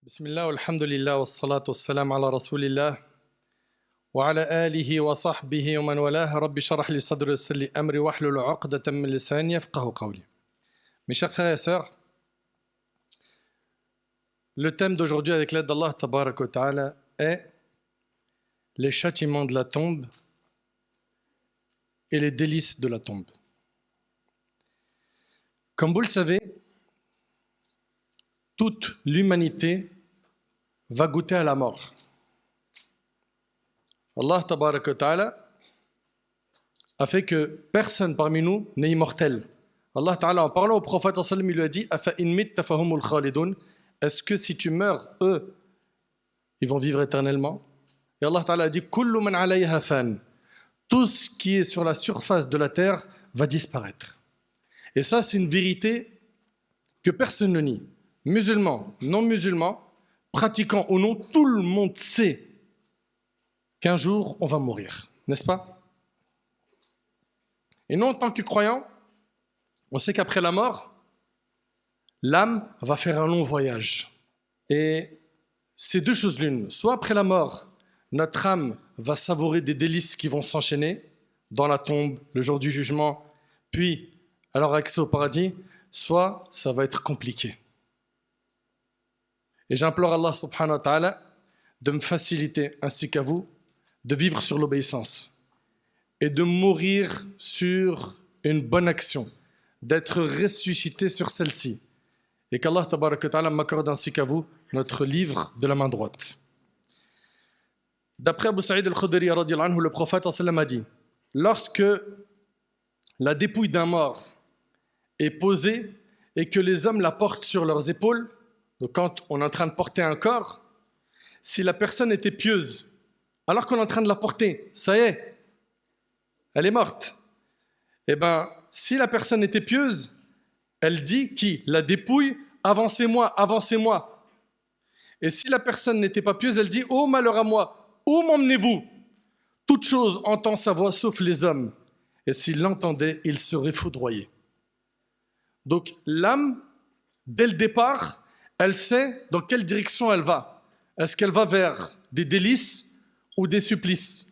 بسم الله والحمد لله والصلاة والسلام على رسول الله وعلى آله وصحبه ومن والاه رب اشرح لي صدري ويسر لي أمري واحلل عقدة من لساني يفقهوا قولي. Mes chers frères et sœurs, le thème d'aujourd'hui avec l'aide d'Allah Tabarak wa Ta'ala est les châtiments de la tombe et les délices de la tombe. Comme vous le savez, toute l'humanité va goûter à la mort. Allah Tabarak wa Ta'ala a fait que personne parmi nous n'est immortel. Allah Ta'ala, en parlant au prophète, il lui a dit Afa in mitta fahumul khalidun. Est-ce que si tu meurs, eux, ils vont vivre éternellement? Et Allah Ta'ala a dit Kullu man alayha fan. Tout ce qui est sur la surface de la terre va disparaître. Et ça, c'est une vérité que personne ne nie. Musulmans, non-musulmans, pratiquants ou non, tout le monde sait qu'un jour, on va mourir, n'est-ce pas? Et nous, en tant que croyants, on sait qu'après la mort, l'âme va faire un long voyage. Et c'est deux choses l'une. Soit après la mort, notre âme va savourer des délices qui vont s'enchaîner dans la tombe, le jour du jugement, puis alors accès au paradis, soit ça va être compliqué. Et j'implore Allah subhanahu wa ta'ala de me faciliter, ainsi qu'à vous, de vivre sur l'obéissance et de mourir sur une bonne action, d'être ressuscité sur celle-ci. Et qu'Allah tabaraka wa ta'ala m'accorde ainsi qu'à vous notre livre de la main droite. D'après Abu Sa'id al-Khudri radiyallahu anhu, le prophète sallallahu alayhi wa sallam a dit lorsque la dépouille d'un mort est posée et que les hommes la portent sur leurs épaules, donc quand on est en train de porter un corps, si la personne était pieuse, alors qu'on est en train de la porter, ça y est, elle est morte. Eh bien, si la personne était pieuse, elle dit qui? La dépouille, avancez-moi, avancez-moi. Et si la personne n'était pas pieuse, elle dit oh malheur à moi, où m'emmenez-vous? Toute chose entend sa voix sauf les hommes. Et s'il l'entendait, il serait foudroyé. Donc l'âme, dès le départ, elle sait dans quelle direction elle va. Est-ce qu'elle va vers des délices ou des supplices?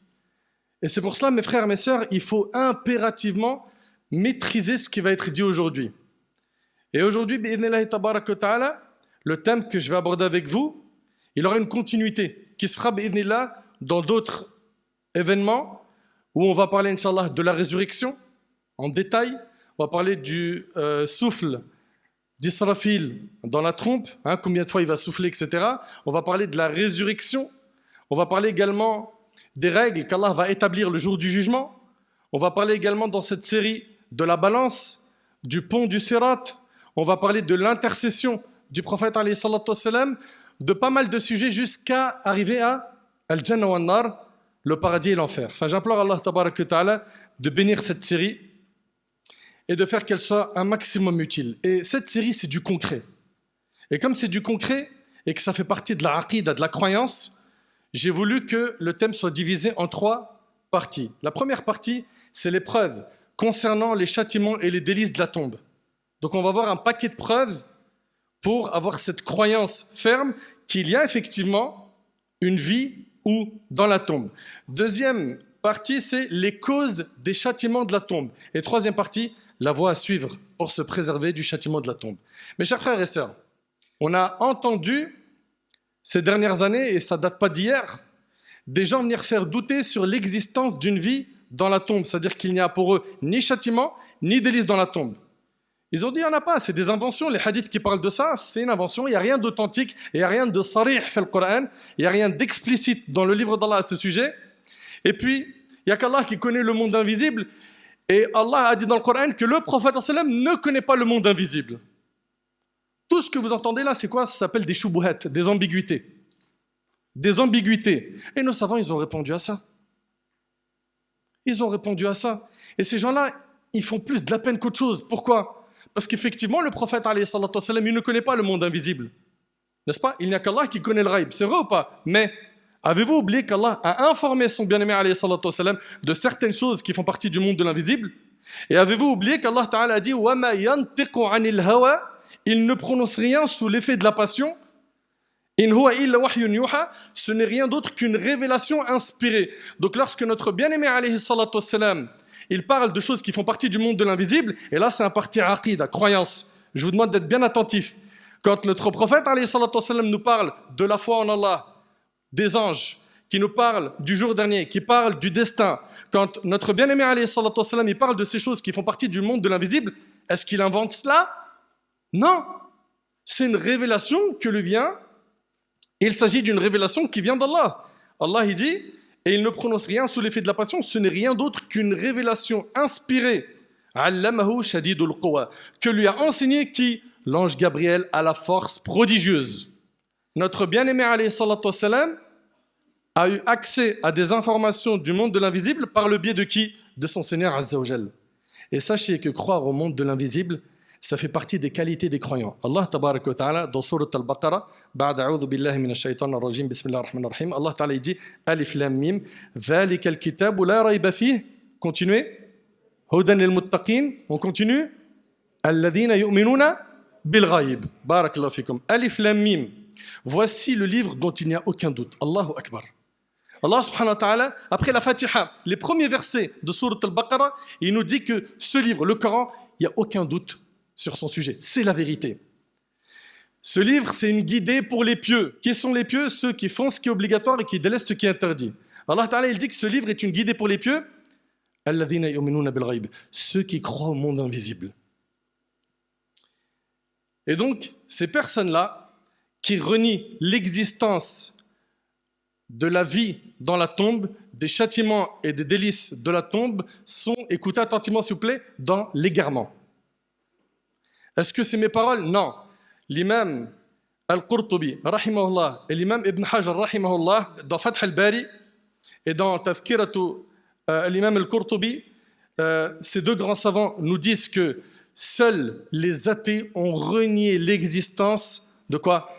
Et c'est pour cela, mes frères et mes sœurs, il faut impérativement maîtriser ce qui va être dit aujourd'hui. Et aujourd'hui, bi'idhnillahi tabaraka wa ta'ala, le thème que je vais aborder avec vous, il aura une continuité qui se fera bi'idhnillah dans d'autres événements où on va parler, Inch'Allah, de la résurrection en détail. On va parler du souffle d'Israfil dans la trompe, combien de fois il va souffler, etc. On va parler de la résurrection. On va parler également des règles qu'Allah va établir le jour du jugement. On va parler également dans cette série de la balance, du pont du Sirat. On va parler de l'intercession du prophète alayhi salatu wassalam, de pas mal de sujets jusqu'à arriver à Al-Jannah wa An-Nar, le paradis et l'enfer. Enfin, j'implore Allah tabaraka wa ta'ala de bénir cette série et de faire qu'elle soit un maximum utile. Et cette série, c'est du concret. Et comme c'est du concret et que ça fait partie de la aqida, de la croyance, j'ai voulu que le thème soit divisé en 3 parties. La première partie, c'est les preuves concernant les châtiments et les délices de la tombe. Donc on va voir un paquet de preuves pour avoir cette croyance ferme qu'il y a effectivement une vie ou dans la tombe. Deuxième partie, c'est les causes des châtiments de la tombe. Et troisième partie, la voie à suivre pour se préserver du châtiment de la tombe. Mes chers frères et sœurs, on a entendu ces dernières années, et ça ne date pas d'hier, des gens venir faire douter sur l'existence d'une vie dans la tombe, c'est-à-dire qu'il n'y a pour eux ni châtiment, ni délice dans la tombe. Ils ont dit, il n'y en a pas, c'est des inventions, les hadiths qui parlent de ça, c'est une invention, il n'y a rien d'authentique, il n'y a rien de sarih dans le Coran, il n'y a rien d'explicite dans le livre d'Allah à ce sujet, et puis, il n'y a qu'Allah qui connaît le monde invisible, et Allah a dit dans le Coran que le prophète sallam ne connaît pas le monde invisible. Tout ce que vous entendez là, c'est quoi? Ça s'appelle des shubuhat, des ambiguïtés. Des ambiguïtés. Et nos savants, ils ont répondu à ça. Ils ont répondu à ça. Et ces gens-là, ils font plus de la peine qu'autre chose. Pourquoi? Parce qu'effectivement, le prophète, alayhi salatu wassalam, il ne connaît pas le monde invisible. N'est-ce pas? Il n'y a qu'Allah qui connaît le ghaib. C'est vrai ou pas? Mais avez-vous oublié qu'Allah a informé son bien-aimé, alayhi salatu wassalam, de certaines choses qui font partie du monde de l'invisible? Et avez-vous oublié qu'Allah Ta'ala a dit wa ma yantiqu anil hawa, il ne prononce rien sous l'effet de la passion, In huwa illa wahyun yuha, ce n'est rien d'autre qu'une révélation inspirée. Donc lorsque notre bien-aimé alayhi salatu wassalam, il parle de choses qui font partie du monde de l'invisible, et là c'est un parti aqida, croyance. Je vous demande d'être bien attentif. Quand notre prophète alayhi salatu wassalam nous parle de la foi en Allah, des anges, qui nous parle du jour dernier, qui parle du destin, quand notre bien-aimé alayhi salatu wassalam, il parle de ces choses qui font partie du monde de l'invisible, est-ce qu'il invente cela? Non. C'est une révélation que lui vient. Il s'agit d'une révélation qui vient d'Allah. Allah il dit, et il ne prononce rien sous l'effet de la passion, ce n'est rien d'autre qu'une révélation inspirée. Allamahu shadidul quwa, que lui a enseigné qui? L'ange Gabriel à la force prodigieuse. Notre bien-aimé alayhi salatu wassalam a eu accès à des informations du monde de l'invisible par le biais de qui? De son Seigneur Azza wa Jal. Et sachez que croire au monde de l'invisible, ça fait partie des qualités des croyants. Allah tabarak wa ta'ala, dans Surat al-Baqarah, بعد أعوذ بالله من الشيطان الرجيم بسم الله الرحمن الرحيم, Allah ta'ala il dit Alif Lam Mim, ذلك الكتاب لا ريب فيه. Continuez. هدى للمتقين. On continue. الذين يؤمنون بالغيب. بارك الله فيكم. Alif Lam Mim. Voici le livre dont il n'y a aucun doute. Allahu Akbar. Allah subhanahu wa ta'ala, après la Fatiha, les premiers versets de Surat al-Baqarah, il nous dit que ce livre, le Coran, il n'y a aucun doute sur son sujet. C'est la vérité. Ce livre, c'est une guidée pour les pieux. Qui sont les pieux? Ceux qui font ce qui est obligatoire et qui délaissent ce qui est interdit. Allah ta'ala, il dit que ce livre est une guidée pour les pieux. Alladhina yu'minuna bil ghaib, ceux qui croient au monde invisible. Et donc, ces personnes-là, qui renient l'existence de la vie dans la tombe, des châtiments et des délices de la tombe, sont, écoutez attentivement s'il vous plaît, dans l'égarement. Est-ce que c'est mes paroles? Non. L'imam Al-Qurtubi, rahimahullah, et l'imam Ibn Hajar, rahimahullah, dans Fath al-Bari et dans Tafkiratu l'imam Al-Qurtubi, ces deux grands savants nous disent que seuls les athées ont renié l'existence de quoi?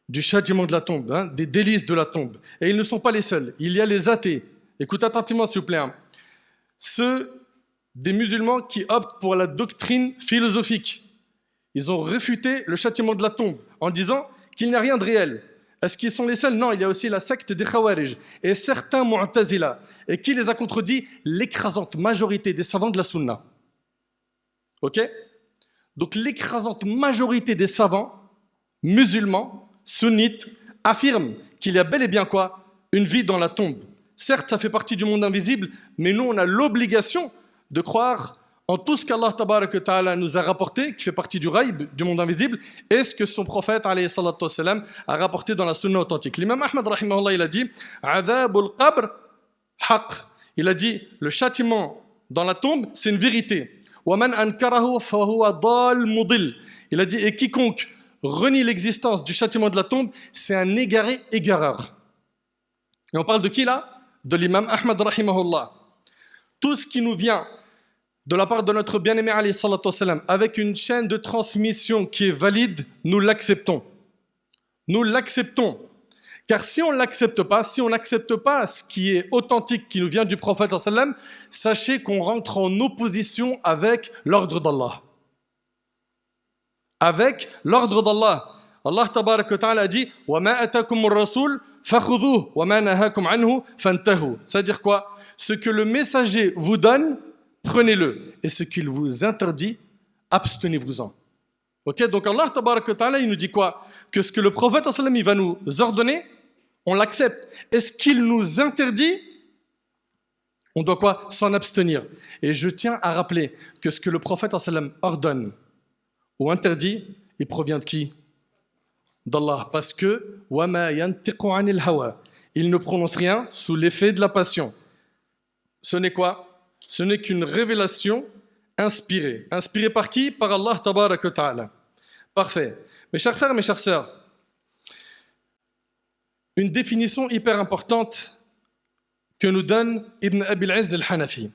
Du châtiment de la tombe, hein, des délices de la tombe. Et ils ne sont pas les seuls. Il y a les athées. Écoutez attentivement s'il vous plaît. Hein. Ceux des musulmans qui optent pour la doctrine philosophique. Ils ont réfuté le châtiment de la tombe en disant qu'il n'y a rien de réel. Est-ce qu'ils sont les seuls? Non, il y a aussi la secte des Khawarij et certains Mu'tazila. Et qui les a contredits? L'écrasante majorité des savants de la Sunna. Ok? Donc l'écrasante majorité des savants musulmans, sunnites, affirment qu'il y a bel et bien quoi? Une vie dans la tombe. Certes, ça fait partie du monde invisible, mais nous, on a l'obligation de croire en tout ce qu'Allah tabaraka ta'ala nous a rapporté, qui fait partie du ghaib, du monde invisible, et ce que son prophète alayhi salatu wassalam, a rapporté dans la sunna authentique. L'imam Ahmad rahimahullah, il a dit Adhabul qabr haq. Il a dit le châtiment dans la tombe, c'est une vérité. Wa man ankarahu fahuwa dal mudil. Il a dit et quiconque renie l'existence du châtiment de la tombe, c'est un égaré égareur. Et on parle de qui là? De l'imam Ahmad rahimahullah. Tout ce qui nous vient de la part de notre bien-aimé alayhi salatu wassalam, avec une chaîne de transmission qui est valide, nous l'acceptons. Nous l'acceptons. Car si on ne l'accepte pas, si on n'accepte pas ce qui est authentique, qui nous vient du prophète sallallahu alayhi wa sallam, sachez qu'on rentre en opposition avec l'ordre d'Allah. Avec l'ordre d'Allah. Allah tabarak wa ta'ala a dit « Wa ma atakumur rasoul fakhudhuhu wa ma nahakum anhu fantahu » C'est-à-dire quoi? Ce que le messager vous donne, prenez-le. Et ce qu'il vous interdit, abstenez-vous-en. Ok? Donc Allah tabarak wa ta'ala, il nous dit quoi? Que ce que le prophète sallallahu alayhi wa sallam, il va nous ordonner, on l'accepte. Et ce qu'il nous interdit, on doit quoi? S'en abstenir. Et je tiens à rappeler que ce que le prophète sallallahu alayhi wa sallam ordonne ou interdit, il provient de qui? D'Allah. Parce que وَمَا يَنْتِقُ عَنِ الْهَوَى. Il ne prononce rien sous l'effet de la passion. Ce n'est quoi? Ce n'est qu'une révélation inspirée. Inspirée par qui? Par Allah tabaraka wa ta'ala. Parfait. Mes chers frères, mes chères sœurs, une définition hyper importante que nous donne Ibn Abi al-Izz al-Hanafi.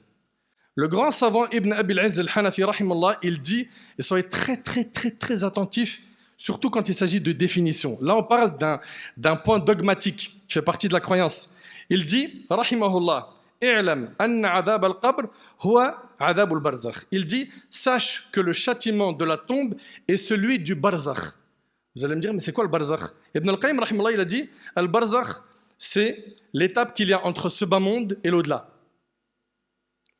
Le grand savant Ibn Abi al-Izz al-Hanafi, rahimallah, il dit, et soyez très attentifs, surtout quand il s'agit de définition. Là, on parle d'un point dogmatique qui fait partie de la croyance. Il dit, rahimahullah, i'lam anna adab al-qabr huwa adab al-barzakh. Il dit, sache que le châtiment de la tombe est celui du barzakh. Vous allez me dire, mais c'est quoi le barzakh? Ibn al-Qayyim, rahimahullah, il a dit, al-barzakh, c'est l'étape qu'il y a entre ce bas monde et l'au-delà.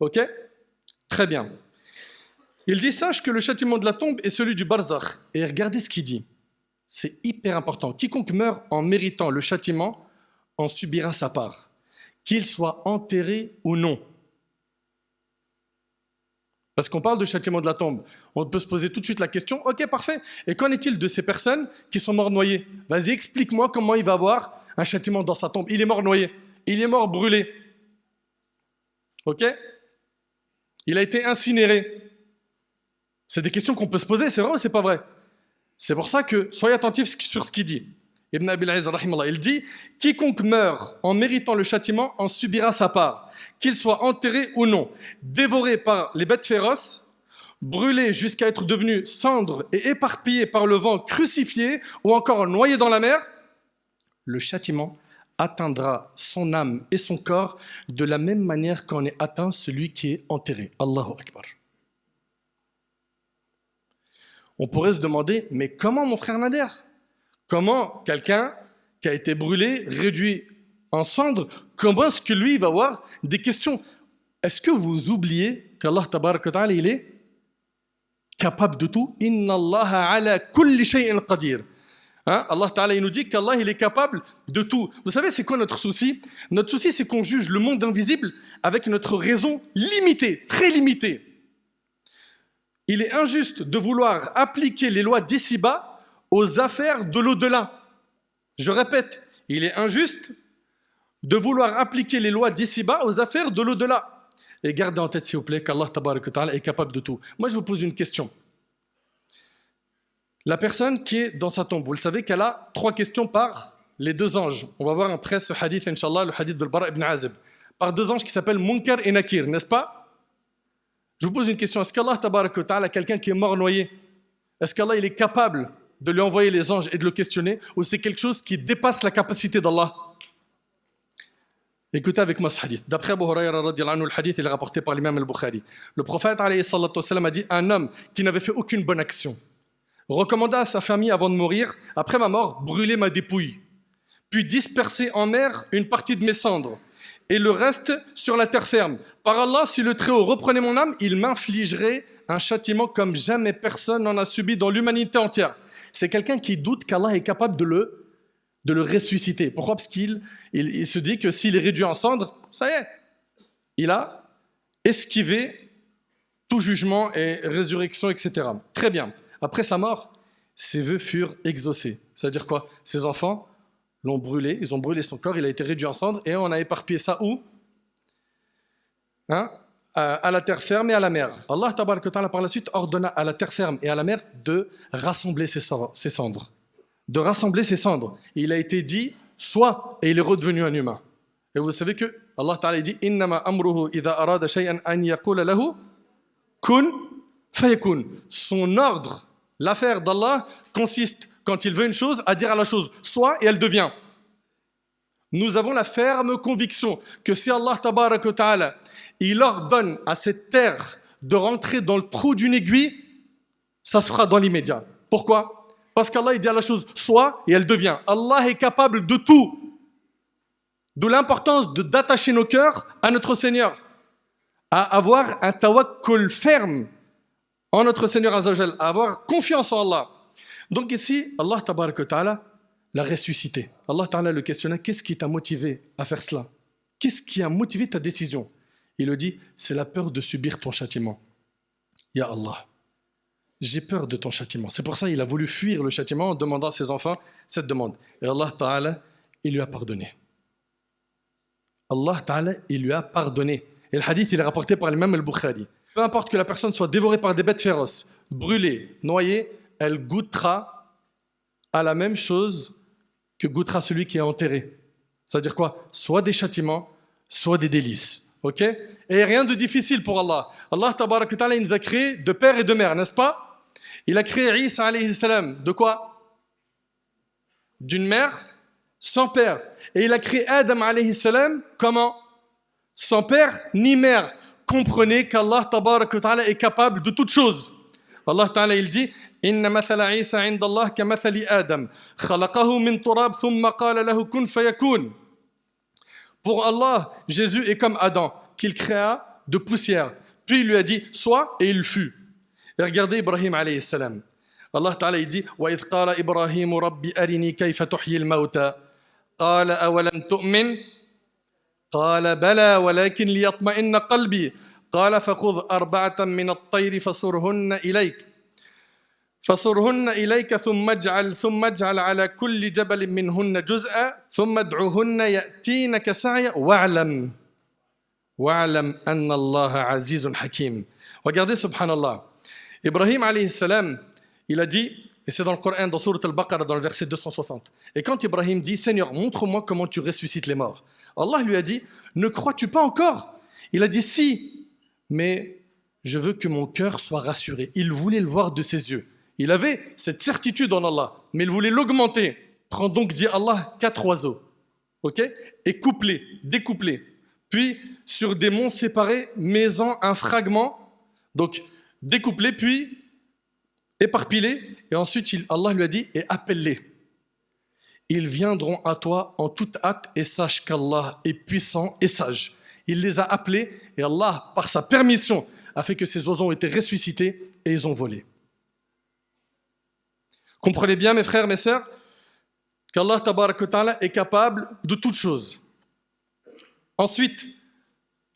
Ok? Très bien. Il dit, sache que le châtiment de la tombe est celui du barzakh. Et regardez ce qu'il dit. C'est hyper important. Quiconque meurt en méritant le châtiment en subira sa part, qu'il soit enterré ou non. Parce qu'on parle de châtiment de la tombe. On peut se poser tout de suite la question, ok, parfait. Et qu'en est-il de ces personnes qui sont mortes noyées? Vas-y, explique-moi comment il va avoir un châtiment dans sa tombe. Il est mort noyé, il est mort brûlé. Ok? Il a été incinéré. C'est des questions qu'on peut se poser, c'est vrai ou c'est pas vrai? C'est pour ça que soyez attentifs sur ce qu'il dit. Ibn Abil Aziz, rahimahullah, il dit « Quiconque meurt en méritant le châtiment en subira sa part, qu'il soit enterré ou non, dévoré par les bêtes féroces, brûlé jusqu'à être devenu cendre et éparpillé par le vent, crucifié ou encore noyé dans la mer, le châtiment atteindra son âme et son corps de la même manière qu'en est atteint celui qui est enterré. » Allahu Akbar. On pourrait se demander, mais comment mon frère Nader? Comment quelqu'un qui a été brûlé, réduit en cendres, comment est-ce que lui va avoir des questions? Est-ce que vous oubliez qu'Allah Tabarak wa Ta'ala, il est capable de tout? Inna Allah ala kulli shay'in qadir. Allah Ta'ala, il nous dit qu'Allah, il est capable de tout. Vous savez, c'est quoi notre souci? Notre souci, c'est qu'on juge le monde invisible avec notre raison limitée, très limitée. Il est injuste de vouloir appliquer les lois d'ici-bas aux affaires de l'au-delà. Je répète, il est injuste de vouloir appliquer les lois d'ici-bas aux affaires de l'au-delà. Et gardez en tête, s'il vous plaît, qu'Allah Tabarak wa Ta'ala est capable de tout. Moi, je vous pose une question. La personne qui est dans sa tombe, vous le savez qu'elle a 3 questions par les 2 anges. On va voir après ce hadith, Inch'Allah, le hadith de Bara ibn Azib. Par 2 anges qui s'appellent Munkar et Nakir, n'est-ce pas? Je vous pose une question. Est-ce qu'Allah Tabarak wa Ta'ala, quelqu'un qui est mort noyé, est-ce qu'Allah il est capable de lui envoyer les anges et de le questionner, ou c'est quelque chose qui dépasse la capacité d'Allah? Écoutez avec moi ce hadith. D'après Abu Hurayra, le hadith il est rapporté par l'imam al-Bukhari. Le prophète alayhi salatu wassalam, a dit un homme qui n'avait fait aucune bonne action recommanda à sa famille avant de mourir, après ma mort, brûlez ma dépouille, puis disperser en mer une partie de mes cendres, et le reste sur la terre ferme. Par Allah, si le Très-Haut reprenait mon âme, il m'infligerait un châtiment comme jamais personne n'en a subi dans l'humanité entière. C'est quelqu'un qui doute qu'Allah est capable de le ressusciter. Pourquoi? Parce qu'il se dit que s'il est réduit en cendres, ça y est, il a esquivé tout jugement et résurrection, etc. Très bien. Après sa mort, ses vœux furent exaucés. C'est-à-dire quoi? Ses enfants l'ont brûlé, ils ont brûlé son corps, il a été réduit en cendres, et on a éparpillé ça où? À la terre ferme et à la mer. Allah Tabarak wa Ta'ala par la suite ordonna à la terre ferme et à la mer de rassembler ses cendres. De rassembler ses cendres. Et il a été dit, soit, et il est redevenu un humain. Et vous savez que Allah Ta'ala dit, Innama amruhu idha arada shay'an an yaqula lahu kun fayakun. Son ordre, l'affaire d'Allah consiste, quand il veut une chose, à dire à la chose, soit, et elle devient. Nous avons la ferme conviction que si Allah Tabarak wa Ta'ala il ordonne à cette terre de rentrer dans le trou d'une aiguille, ça se fera dans l'immédiat. Pourquoi? Parce qu'Allah il dit à la chose soit et elle devient. Allah est capable de tout. D'où l'importance d'attacher nos cœurs à notre Seigneur, à avoir un tawakkul ferme en notre Seigneur Azza wa Jal, à avoir confiance en Allah. Donc ici, Allah Tabarak wa Ta'ala l'a ressuscité. Allah Ta'ala le questionnait, qu'est-ce qui t'a motivé à faire cela? Qu'est-ce qui a motivé ta décision? Il le dit, c'est la peur de subir ton châtiment. Ya Allah, j'ai peur de ton châtiment. C'est pour ça qu'il a voulu fuir le châtiment en demandant à ses enfants cette demande. Et Allah Ta'ala, il lui a pardonné. Allah Ta'ala, il lui a pardonné. Et le hadith, il est rapporté par l'imam al-Bukhari. Peu importe que la personne soit dévorée par des bêtes féroces, brûlée, noyée, elle goûtera à la même chose que goûtera celui qui est enterré. C'est-à-dire quoi? Soit des châtiments, soit des délices. Ok? Et rien de difficile pour Allah. Allah Tabarak wa Ta'ala, il nous a créé de père et de mère, n'est-ce pas? Il a créé Isa alayhi salam. De quoi? D'une mère sans père. Et il a créé Adam alayhi salam. Comment? Sans père ni mère. Comprenez qu'Allah Tabarak wa Ta'ala est capable de toutes choses. Allah Ta'ala, il dit إن مثل عيسى عند الله كمثل آدم خلقه من تراب ثم قال له كن فيكون. Pour Allah, Jésus est comme Adam, qu'il créa de poussière. Puis il lui a dit sois et il fut. Et regardez Ibrahim alayhi salam. Allah Ta'ala il dit وَإِذْ قَالَ إِبْرَاهِيمُ رَبِّ أَرِنِي كَيْفَ تُحْيِي الْمَوْتَى قَالَ أَوَلَمْ تُؤْمِنْ قال بلى ولكن ليطمئن قلبي قال فخذ أربعة من الطير فصرهن إليك ثم اجعل على كل جبل منهن جزءا ثم ادعهن يأتينك سعيا واعلم أن الله عزيز حكيم. Regardez, subhanallah, Ibrahim alayhi salam, il a dit, et c'est dans le Coran, dans Sourate Al-Baqarah, dans le verset 260, et quand Ibrahim dit, Seigneur, montre-moi comment tu ressuscites les morts, Allah lui a dit, ne crois-tu pas encore? Il a dit, si, mais je veux que mon cœur soit rassuré. Il voulait le voir de ses yeux. Il avait cette certitude en Allah, mais il voulait l'augmenter. Prends donc, dit Allah, 4 oiseaux, ok, et découplez. Puis, sur des monts séparés, mets-en un fragment, donc découplez, puis éparpillez, et ensuite Allah lui a dit, et appelle-les. Ils viendront à toi en toute hâte, et sache qu'Allah est puissant et sage. Il les a appelés, et Allah, par sa permission, a fait que ces oiseaux ont été ressuscités, et ils ont volé. Comprenez bien, mes frères, mes sœurs, qu'Allah Tabaraka wa Ta'ala est capable de toutes choses. Ensuite,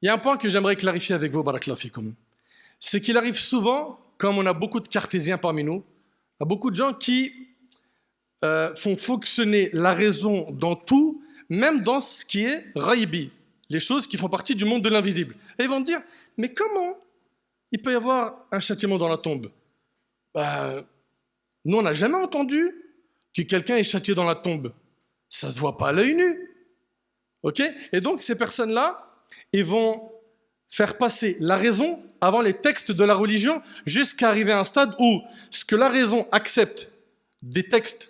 il y a un point que j'aimerais clarifier avec vous, barakallahu fikoum. C'est qu'il arrive souvent, comme on a beaucoup de cartésiens parmi nous, il y a beaucoup de gens qui font fonctionner la raison dans tout, même dans ce qui est raïbi, les choses qui font partie du monde de l'invisible. Et ils vont dire, mais comment il peut y avoir un châtiment dans la tombe? Nous, on n'a jamais entendu que quelqu'un est châtié dans la tombe. Ça ne se voit pas à l'œil nu. Okay? Et donc, ces personnes-là, ils vont faire passer la raison avant les textes de la religion jusqu'à arriver à un stade où ce que la raison accepte des textes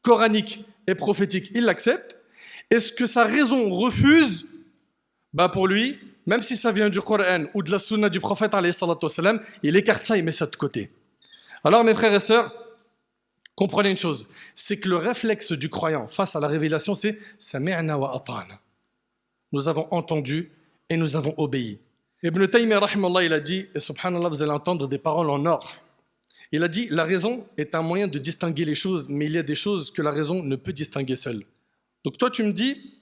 coraniques et prophétiques, il l'accepte. Et ce que sa raison refuse, pour lui, même si ça vient du Coran ou de la sunna du prophète, il écarte ça, il met ça de côté. Alors, mes frères et sœurs, comprenez une chose, c'est que le réflexe du croyant face à la révélation, c'est « Sami'na wa ata'na ». Nous avons entendu et nous avons obéi. Ibn Taymiyyah, rahimallah, il a dit, et subhanallah, vous allez entendre des paroles en or. Il a dit, la raison est un moyen de distinguer les choses, mais il y a des choses que la raison ne peut distinguer seule. Donc toi, tu me dis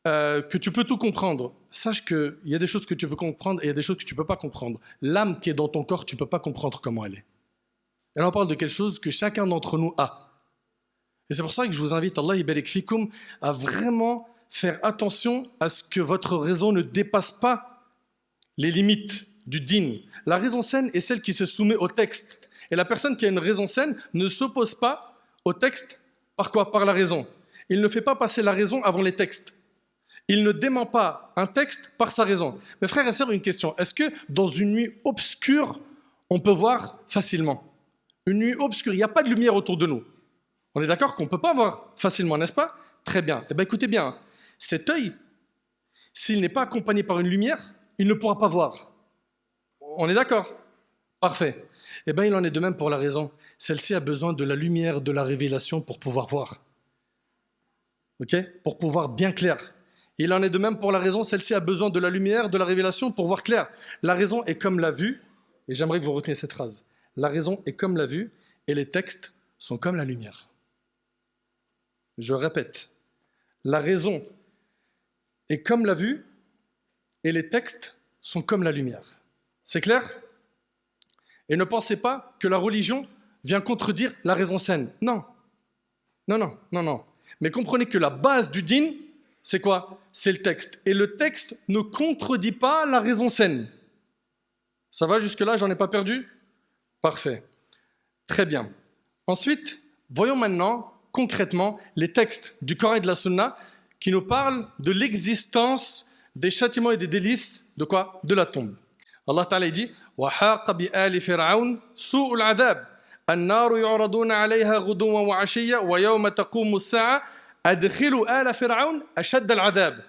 que tu peux tout comprendre. Sache qu'il y a des choses que tu peux comprendre et il y a des choses que tu ne peux pas comprendre. L'âme qui est dans ton corps, tu ne peux pas comprendre comment elle est. Et là, on parle de quelque chose que chacun d'entre nous a. Et c'est pour ça que je vous invite, Allah yabarik fikoum, à vraiment faire attention à ce que votre raison ne dépasse pas les limites du din. La raison saine est celle qui se soumet au texte. Et la personne qui a une raison saine ne s'oppose pas au texte par quoi? Par la raison. Il ne fait pas passer la raison avant les textes. Il ne dément pas un texte par sa raison. Mes frères et sœurs, une question. Est-ce que dans une nuit obscure, on peut voir facilement? Une nuit obscure, il n'y a pas de lumière autour de nous. On est d'accord qu'on ne peut pas voir facilement, n'est-ce pas? Très bien. Eh bien, écoutez bien, cet œil, s'il n'est pas accompagné par une lumière, il ne pourra pas voir. On est d'accord? Parfait. Eh bien, il en est de même pour la raison. Celle-ci a besoin de la lumière de la révélation pour pouvoir voir. Ok? Pour pouvoir bien clair. Il en est de même pour la raison. Celle-ci a besoin de la lumière de la révélation pour voir clair. La raison est comme la vue, et j'aimerais que vous reteniez cette phrase. La raison est comme la vue, et les textes sont comme la lumière. Je répète. La raison est comme la vue, et les textes sont comme la lumière. C'est clair? Et ne pensez pas que la religion vient contredire la raison saine. Non. Non. Mais comprenez que la base du din, c'est quoi? C'est le texte. Et le texte ne contredit pas la raison saine. Ça va jusque-là? J'en ai pas perdu? Parfait. Très bien. Ensuite, voyons maintenant, concrètement, les textes du Coran et de la Sunna qui nous parlent de l'existence des châtiments et des délices de quoi? De la tombe. Allah Ta'ala dit وَحَاقَ بِآلِ فِرْعَوْنَ سُوءُ الْعَذَابِ النَّارُ يُعْرَضُونَ عَلَيْهَا غُدُوًّا وَعَشِيًّا وَيَوْمَ تَقُومُ السَّاعَةُ أَدْخِلُوا آلَ فِرْعَوْنَ أَشَدَّ الْعَذَابِ.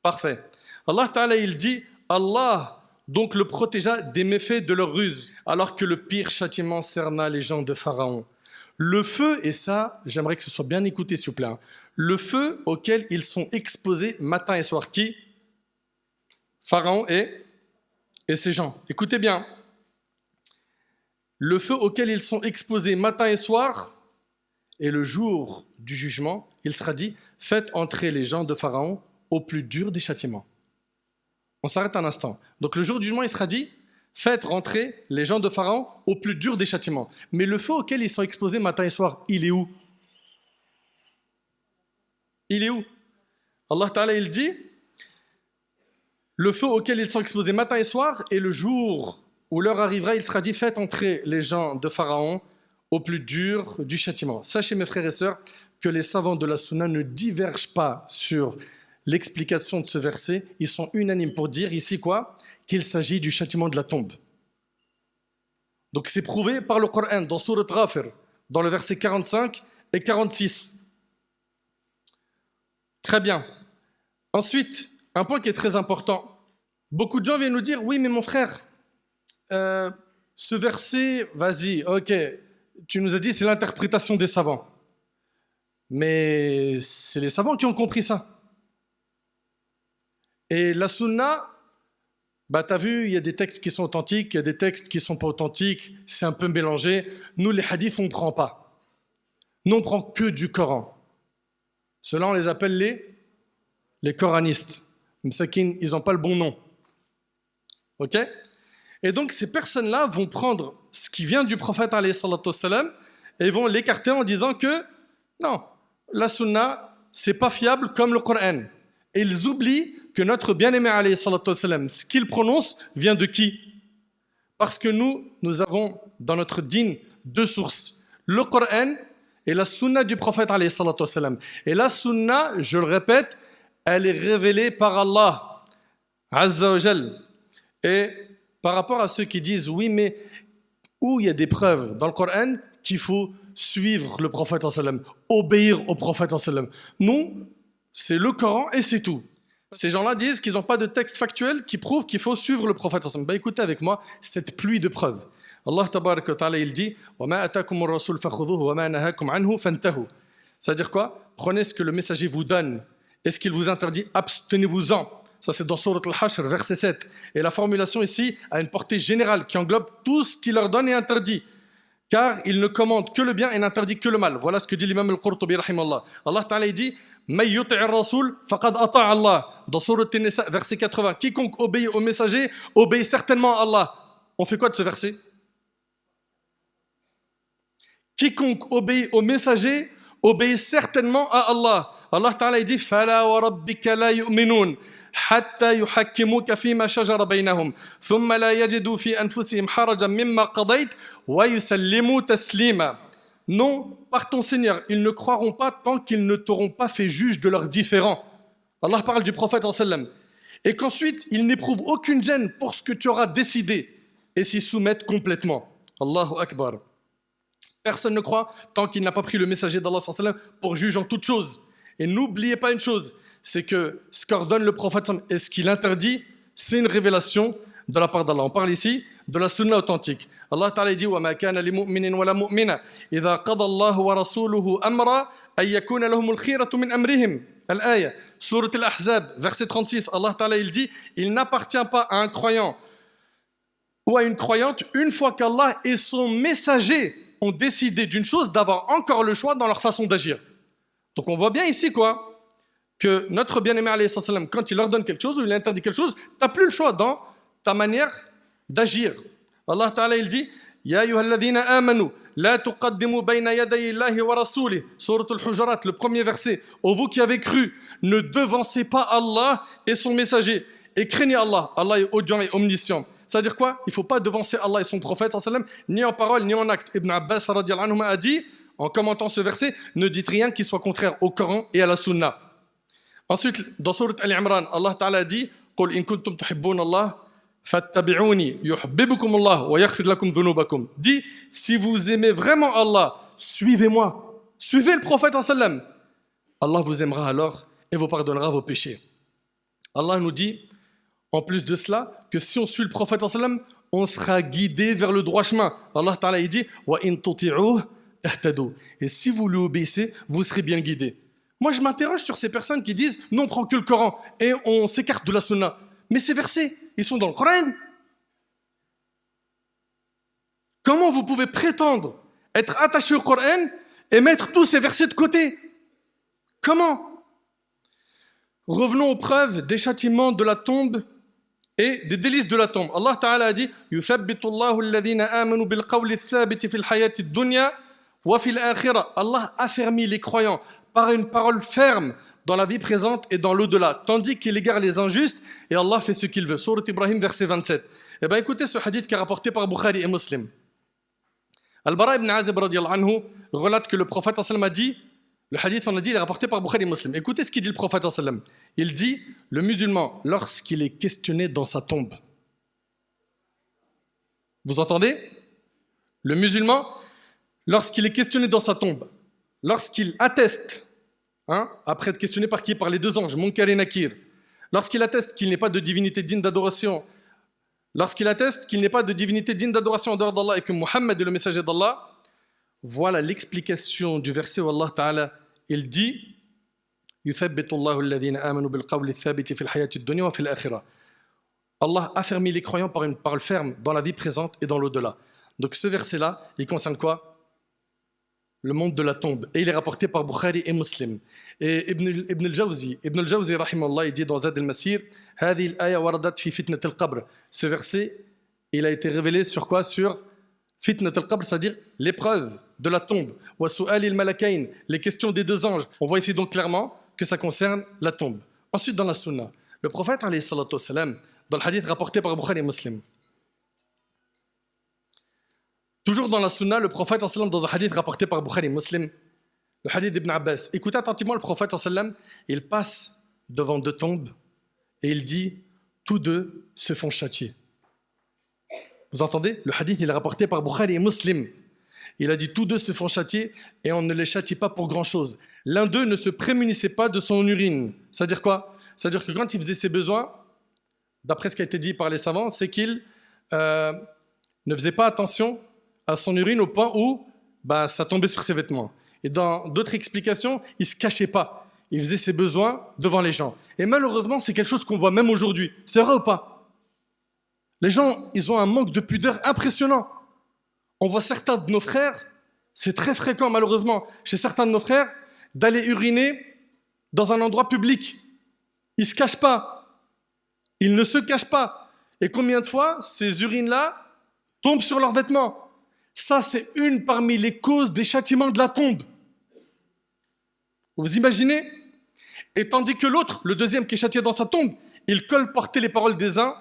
Parfait. Allah Ta'ala il dit Allah donc le protégea des méfaits de leur ruse, alors que le pire châtiment cerna les gens de Pharaon. Le feu, et ça, j'aimerais que ce soit bien écouté, s'il vous plaît, hein. Le feu auquel ils sont exposés matin et soir. Qui? Pharaon et ses gens. Écoutez bien. Le feu auquel ils sont exposés matin et soir, et le jour du jugement, il sera dit, faites entrer les gens de Pharaon au plus dur des châtiments. On s'arrête un instant. Donc le jour du jugement, il sera dit, faites rentrer les gens de Pharaon au plus dur des châtiments. Mais le feu auquel ils sont exposés matin et soir, il est où? Il est où? Allah Ta'ala, il dit, le feu auquel ils sont exposés matin et soir, et le jour où l'heure arrivera, il sera dit, faites entrer les gens de Pharaon au plus dur du châtiment. Sachez, mes frères et sœurs, que les savants de la Sunna ne divergent pas sur l'explication de ce verset. Ils sont unanimes pour dire ici quoi? Qu'il s'agit du châtiment de la tombe. Donc c'est prouvé par le Coran dans Sourate Ghafir, dans le verset 45 et 46. Très bien. Ensuite, un point qui est très important. Beaucoup de gens viennent nous dire, oui mais mon frère, ce verset, vas-y, ok, tu nous as dit c'est l'interprétation des savants. Mais c'est les savants qui ont compris ça. Et la sunna, bah t'as vu, il y a des textes qui sont authentiques, il y a des textes qui ne sont pas authentiques, c'est un peu mélangé. Nous, les hadiths, on ne prend pas. Nous, on ne prend que du Coran. Ceux-là, on les appelle les coranistes. Msakin, ils n'ont pas le bon nom. Ok? Et donc, ces personnes-là vont prendre ce qui vient du prophète, alayhi salatu wassalam, et vont l'écarter en disant que non, la sunna, c'est pas fiable comme le Coran. Et ils oublient que notre bien-aimé, alayhi salatu wassalam, ce qu'il prononce vient de qui? Parce que nous avons dans notre dîn deux sources, le Coran et la sunna du prophète, alayhi salatu wassalam. Et la sunna, je le répète, elle est révélée par Allah, Azza wa Jal. Et par rapport à ceux qui disent, oui, mais où il y a des preuves dans le Coran qu'il faut suivre le prophète, obéir au prophète. Non, c'est le Coran et c'est tout. Ces gens-là disent qu'ils n'ont pas de texte factuel qui prouve qu'il faut suivre le prophète. Ben, écoutez avec moi cette pluie de preuves. Allah tabarak wa ta'ala, il dit c'est-à-dire quoi? Prenez ce que le messager vous donne et ce qu'il vous interdit, abstenez-vous-en. Ça, c'est dans Sourate Al-Hashr, verset 7. Et la formulation ici a une portée générale qui englobe tout ce qu'il leur donne et interdit. Car il ne commande que le bien et n'interdit que le mal. Voilà ce que dit l'imam Al-Qurtubi, rahimallah. Allah Ta'ala dit Man yuti'ir rasoul faqad ata'a Allah. Dans Sourate An-Nisa, verset 80. Quiconque obéit au messager obéit certainement à Allah. On fait quoi de ce verset? Quiconque obéit au messager obéit certainement à Allah. Allah Ta'ala dit Fala wa rabbika la yu'minun. حتى يحكموك فيما شجر بينهم ثم لا يجدوا في أنفسهم حرجا مما قضيت ويسلموا تسليما. Non, par ton Seigneur, ils ne croiront pas tant qu'ils ne t'auront pas fait juge de leurs différends. Allah parle du prophète sallam. Et qu'ensuite, ils n'éprouvent aucune gêne pour ce que tu auras décidé et s'y soumettent complètement. Allahu Akbar. Personne ne croit tant qu'il n'a pas pris le messager d'Allah sallam pour juge en toutes choses. Et n'oubliez pas une chose, c'est que ce qu'ordonne le prophète et ce qu'il interdit, c'est une révélation de la part d'Allah. On parle ici de la sunna authentique. Allah Ta'ala dit وَمَا كَانَ لِمُؤْمِنٍ وَلَا مُؤْمِنَةٍ إِذَا قَضَى اللَّهُ وَرَسُولُهُ أَمْرًا أَن يَكُونَ لَهُمُ الْخِيرَةُ مِنْ أَمْرِهِمْ. Al-Aya, Surat Al-Ahzab, verset 36. Allah Ta'ala il dit il n'appartient pas à un croyant ou à une croyante, une fois qu'Allah et son messager ont décidé d'une chose, d'avoir encore le choix dans leur façon d'agir. Donc on voit bien ici quoi, que notre bien-aimé alayhi salam, quand il ordonne quelque chose ou il interdit quelque chose, tu n'as plus le choix dans ta manière d'agir. Allah Ta'ala il dit Ya ayyuhalladhina amanu la tuqaddimu bayna yaday Allahi wa rasoulih. Surat Al-Hujurat, le premier verset. Ô vous qui avez cru, ne devancez pas Allah et son messager et craignez Allah. Allah est audient et omniscient. C'est-à-dire quoi? Il ne faut pas devancer Allah et son prophète ni en parole ni en acte. Ibn Abbas radiyallahu anhu a dit en commentant ce verset, ne dites rien qui soit contraire au Coran et à la Sunna. Ensuite, dans Sourate Al-Imran, Allah Ta'ala dit قُلْ إِن كُنْتُمْ تُحِبُّونَ اللَّهَ فَاتَّبِعُونِي يُحْبِبُكُمُ اللَّهُ وَيَغْفِرْ لَكُمْ ذُنُوبَكُمْ. Dit, si vous aimez vraiment Allah, suivez-moi. Suivez le prophète sallam. Allah vous aimera alors et vous pardonnera vos péchés. Allah nous dit, en plus de cela, que si on suit le prophète sallam, on sera guidé vers le droit chemin. Allah Ta'ala il dit وَإِن تُطِعُوهُ اهتدوا. Et si vous lui obéissez, vous serez bien guidés. Moi, je m'interroge sur ces personnes qui disent nous, on prend que le Coran et on s'écarte de la Sunna. Mais ces versets, ils sont dans le Coran. Comment vous pouvez prétendre être attaché au Coran et mettre tous ces versets de côté? Comment? Revenons aux preuves des châtiments de la tombe et des délices de la tombe. Allah Ta'ala a dit يُثَبِّتُ اللَّهُ الَّذِينَ آمَنُوا بِالْقَوْلِ الثَّابِتِ فِي الْحَيَاةِ الدُّنْيَا وَفِي الْآخِرَةِ. Allah affermit les croyants par une parole ferme dans la vie présente et dans l'au-delà, tandis qu'il égare les injustes et Allah fait ce qu'il veut. Sourate Ibrahim, verset 27. Eh bien, écoutez ce hadith qui est rapporté par Bukhari et Muslim. Al-Bara ibn Azib radiallahu anhu relate que le prophète sallam a dit, le hadith on a dit, il est rapporté par Bukhari et Muslim. Écoutez ce qu'il dit le prophète sallam. Il dit, le musulman, lorsqu'il est questionné dans sa tombe, vous entendez? Le musulman, lorsqu'il est questionné dans sa tombe, lorsqu'il atteste, après être questionné par qui? Par les deux anges, Munkar et Nakir, lorsqu'il atteste qu'il n'est pas de divinité digne d'adoration, lorsqu'il atteste qu'il n'est pas de divinité digne d'adoration en dehors d'Allah et que Muhammad est le messager d'Allah, voilà l'explication du verset où Allah Ta'ala, il dit يُثَبِّتُ اللَّهُ الَّذِينَ آمَنُوا بِالْقَوْلِ الثَّابِتِ فِي الْحَيَاةِ الدُّنْيَا وَفِي الْآخِرَةِ. Allah affermit les croyants par une parole ferme dans la vie présente et dans l'au-delà. Donc ce verset-là, il concerne quoi? Le monde de la tombe. Et il est rapporté par Bukhari et Muslim. Et Ibn al-Jawzi, rahimahullah, il dit dans Zad al-Masir, هذه الآية وردت في فتنة القبر. Ce verset, il a été révélé sur quoi? Sur fitnat al-qabr, c'est-à-dire l'épreuve de la tombe. Wa su'al al-malakayn, les questions des deux anges. On voit ici donc clairement que ça concerne la tombe. Ensuite, dans la sunna, le prophète, alayhi salatu wassalam, dans le hadith rapporté par Bukhari et Muslim, toujours dans la sunna, le prophète, dans un hadith rapporté par Bukhari et Muslim, le hadith d'Ibn Abbas, écoutez attentivement le prophète, il passe devant deux tombes et il dit, tous deux se font châtier. Vous entendez? Le hadith, il est rapporté par Bukhari et Muslim. Il a dit, tous deux se font châtier et on ne les châtie pas pour grand-chose. L'un d'eux ne se prémunissait pas de son urine. C'est-à-dire quoi? C'est-à-dire que quand il faisait ses besoins, d'après ce qui a été dit par les savants, c'est qu'il ne faisait pas attention à son urine au point où ça tombait sur ses vêtements. Et dans d'autres explications, il ne se cachait pas. Il faisait ses besoins devant les gens. Et malheureusement, c'est quelque chose qu'on voit même aujourd'hui. C'est vrai ou pas? Les gens, ils ont un manque de pudeur impressionnant. On voit certains de nos frères, c'est très fréquent malheureusement, chez certains de nos frères, d'aller uriner dans un endroit public. Ils ne se cachent pas. Ils ne se cachent pas. Et combien de fois ces urines-là tombent sur leurs vêtements? Ça, c'est une parmi les causes des châtiments de la tombe. Vous imaginez? Et tandis que l'autre, le deuxième qui est châtié dans sa tombe, il colportait les paroles des uns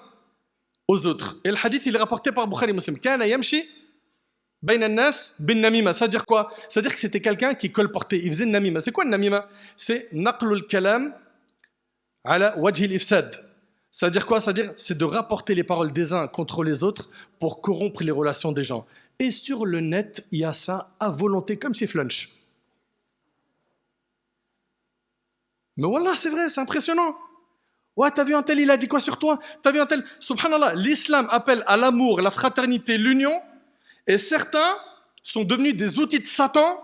aux autres. Et le hadith, il est rapporté par Bukhari Muslim. Kana yamshi bayna an-nas bin namima. Ça veut dire quoi? Ça veut dire que c'était quelqu'un qui colportait. Il faisait namima. C'est quoi le namima? C'est naqlul kalam ala wajhi al-ifsad. Ça veut dire quoi? Ça veut dire c'est de rapporter les paroles des uns contre les autres pour corrompre les relations des gens. Et sur le net, il y a ça à volonté, comme chez Flunch. Mais wallah, c'est vrai, c'est impressionnant. Ouais, t'as vu un tel, il a dit quoi sur toi? T'as vu un tel? Subhanallah, l'islam appelle à l'amour, la fraternité, l'union, et certains sont devenus des outils de Satan.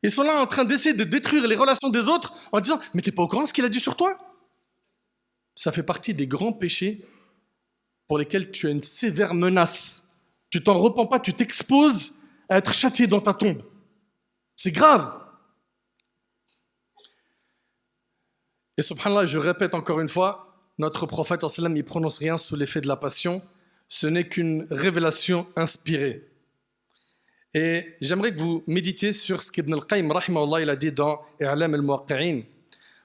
Ils sont là en train d'essayer de détruire les relations des autres en disant « Mais t'es pas au courant de ce qu'il a dit sur toi ?» Ça fait partie des grands péchés pour lesquels tu as une sévère menace. Tu t'en repens pas, tu t'exposes à être châtié dans ta tombe. C'est grave. Et subhanallah, je répète encore une fois, notre prophète, il ne prononce rien sous l'effet de la passion. Ce n'est qu'une révélation inspirée. Et j'aimerais que vous méditiez sur ce qu'Ibn al-Qayyim, rahimahullah, il a dit dans I'lam al-Muwaqqi'in,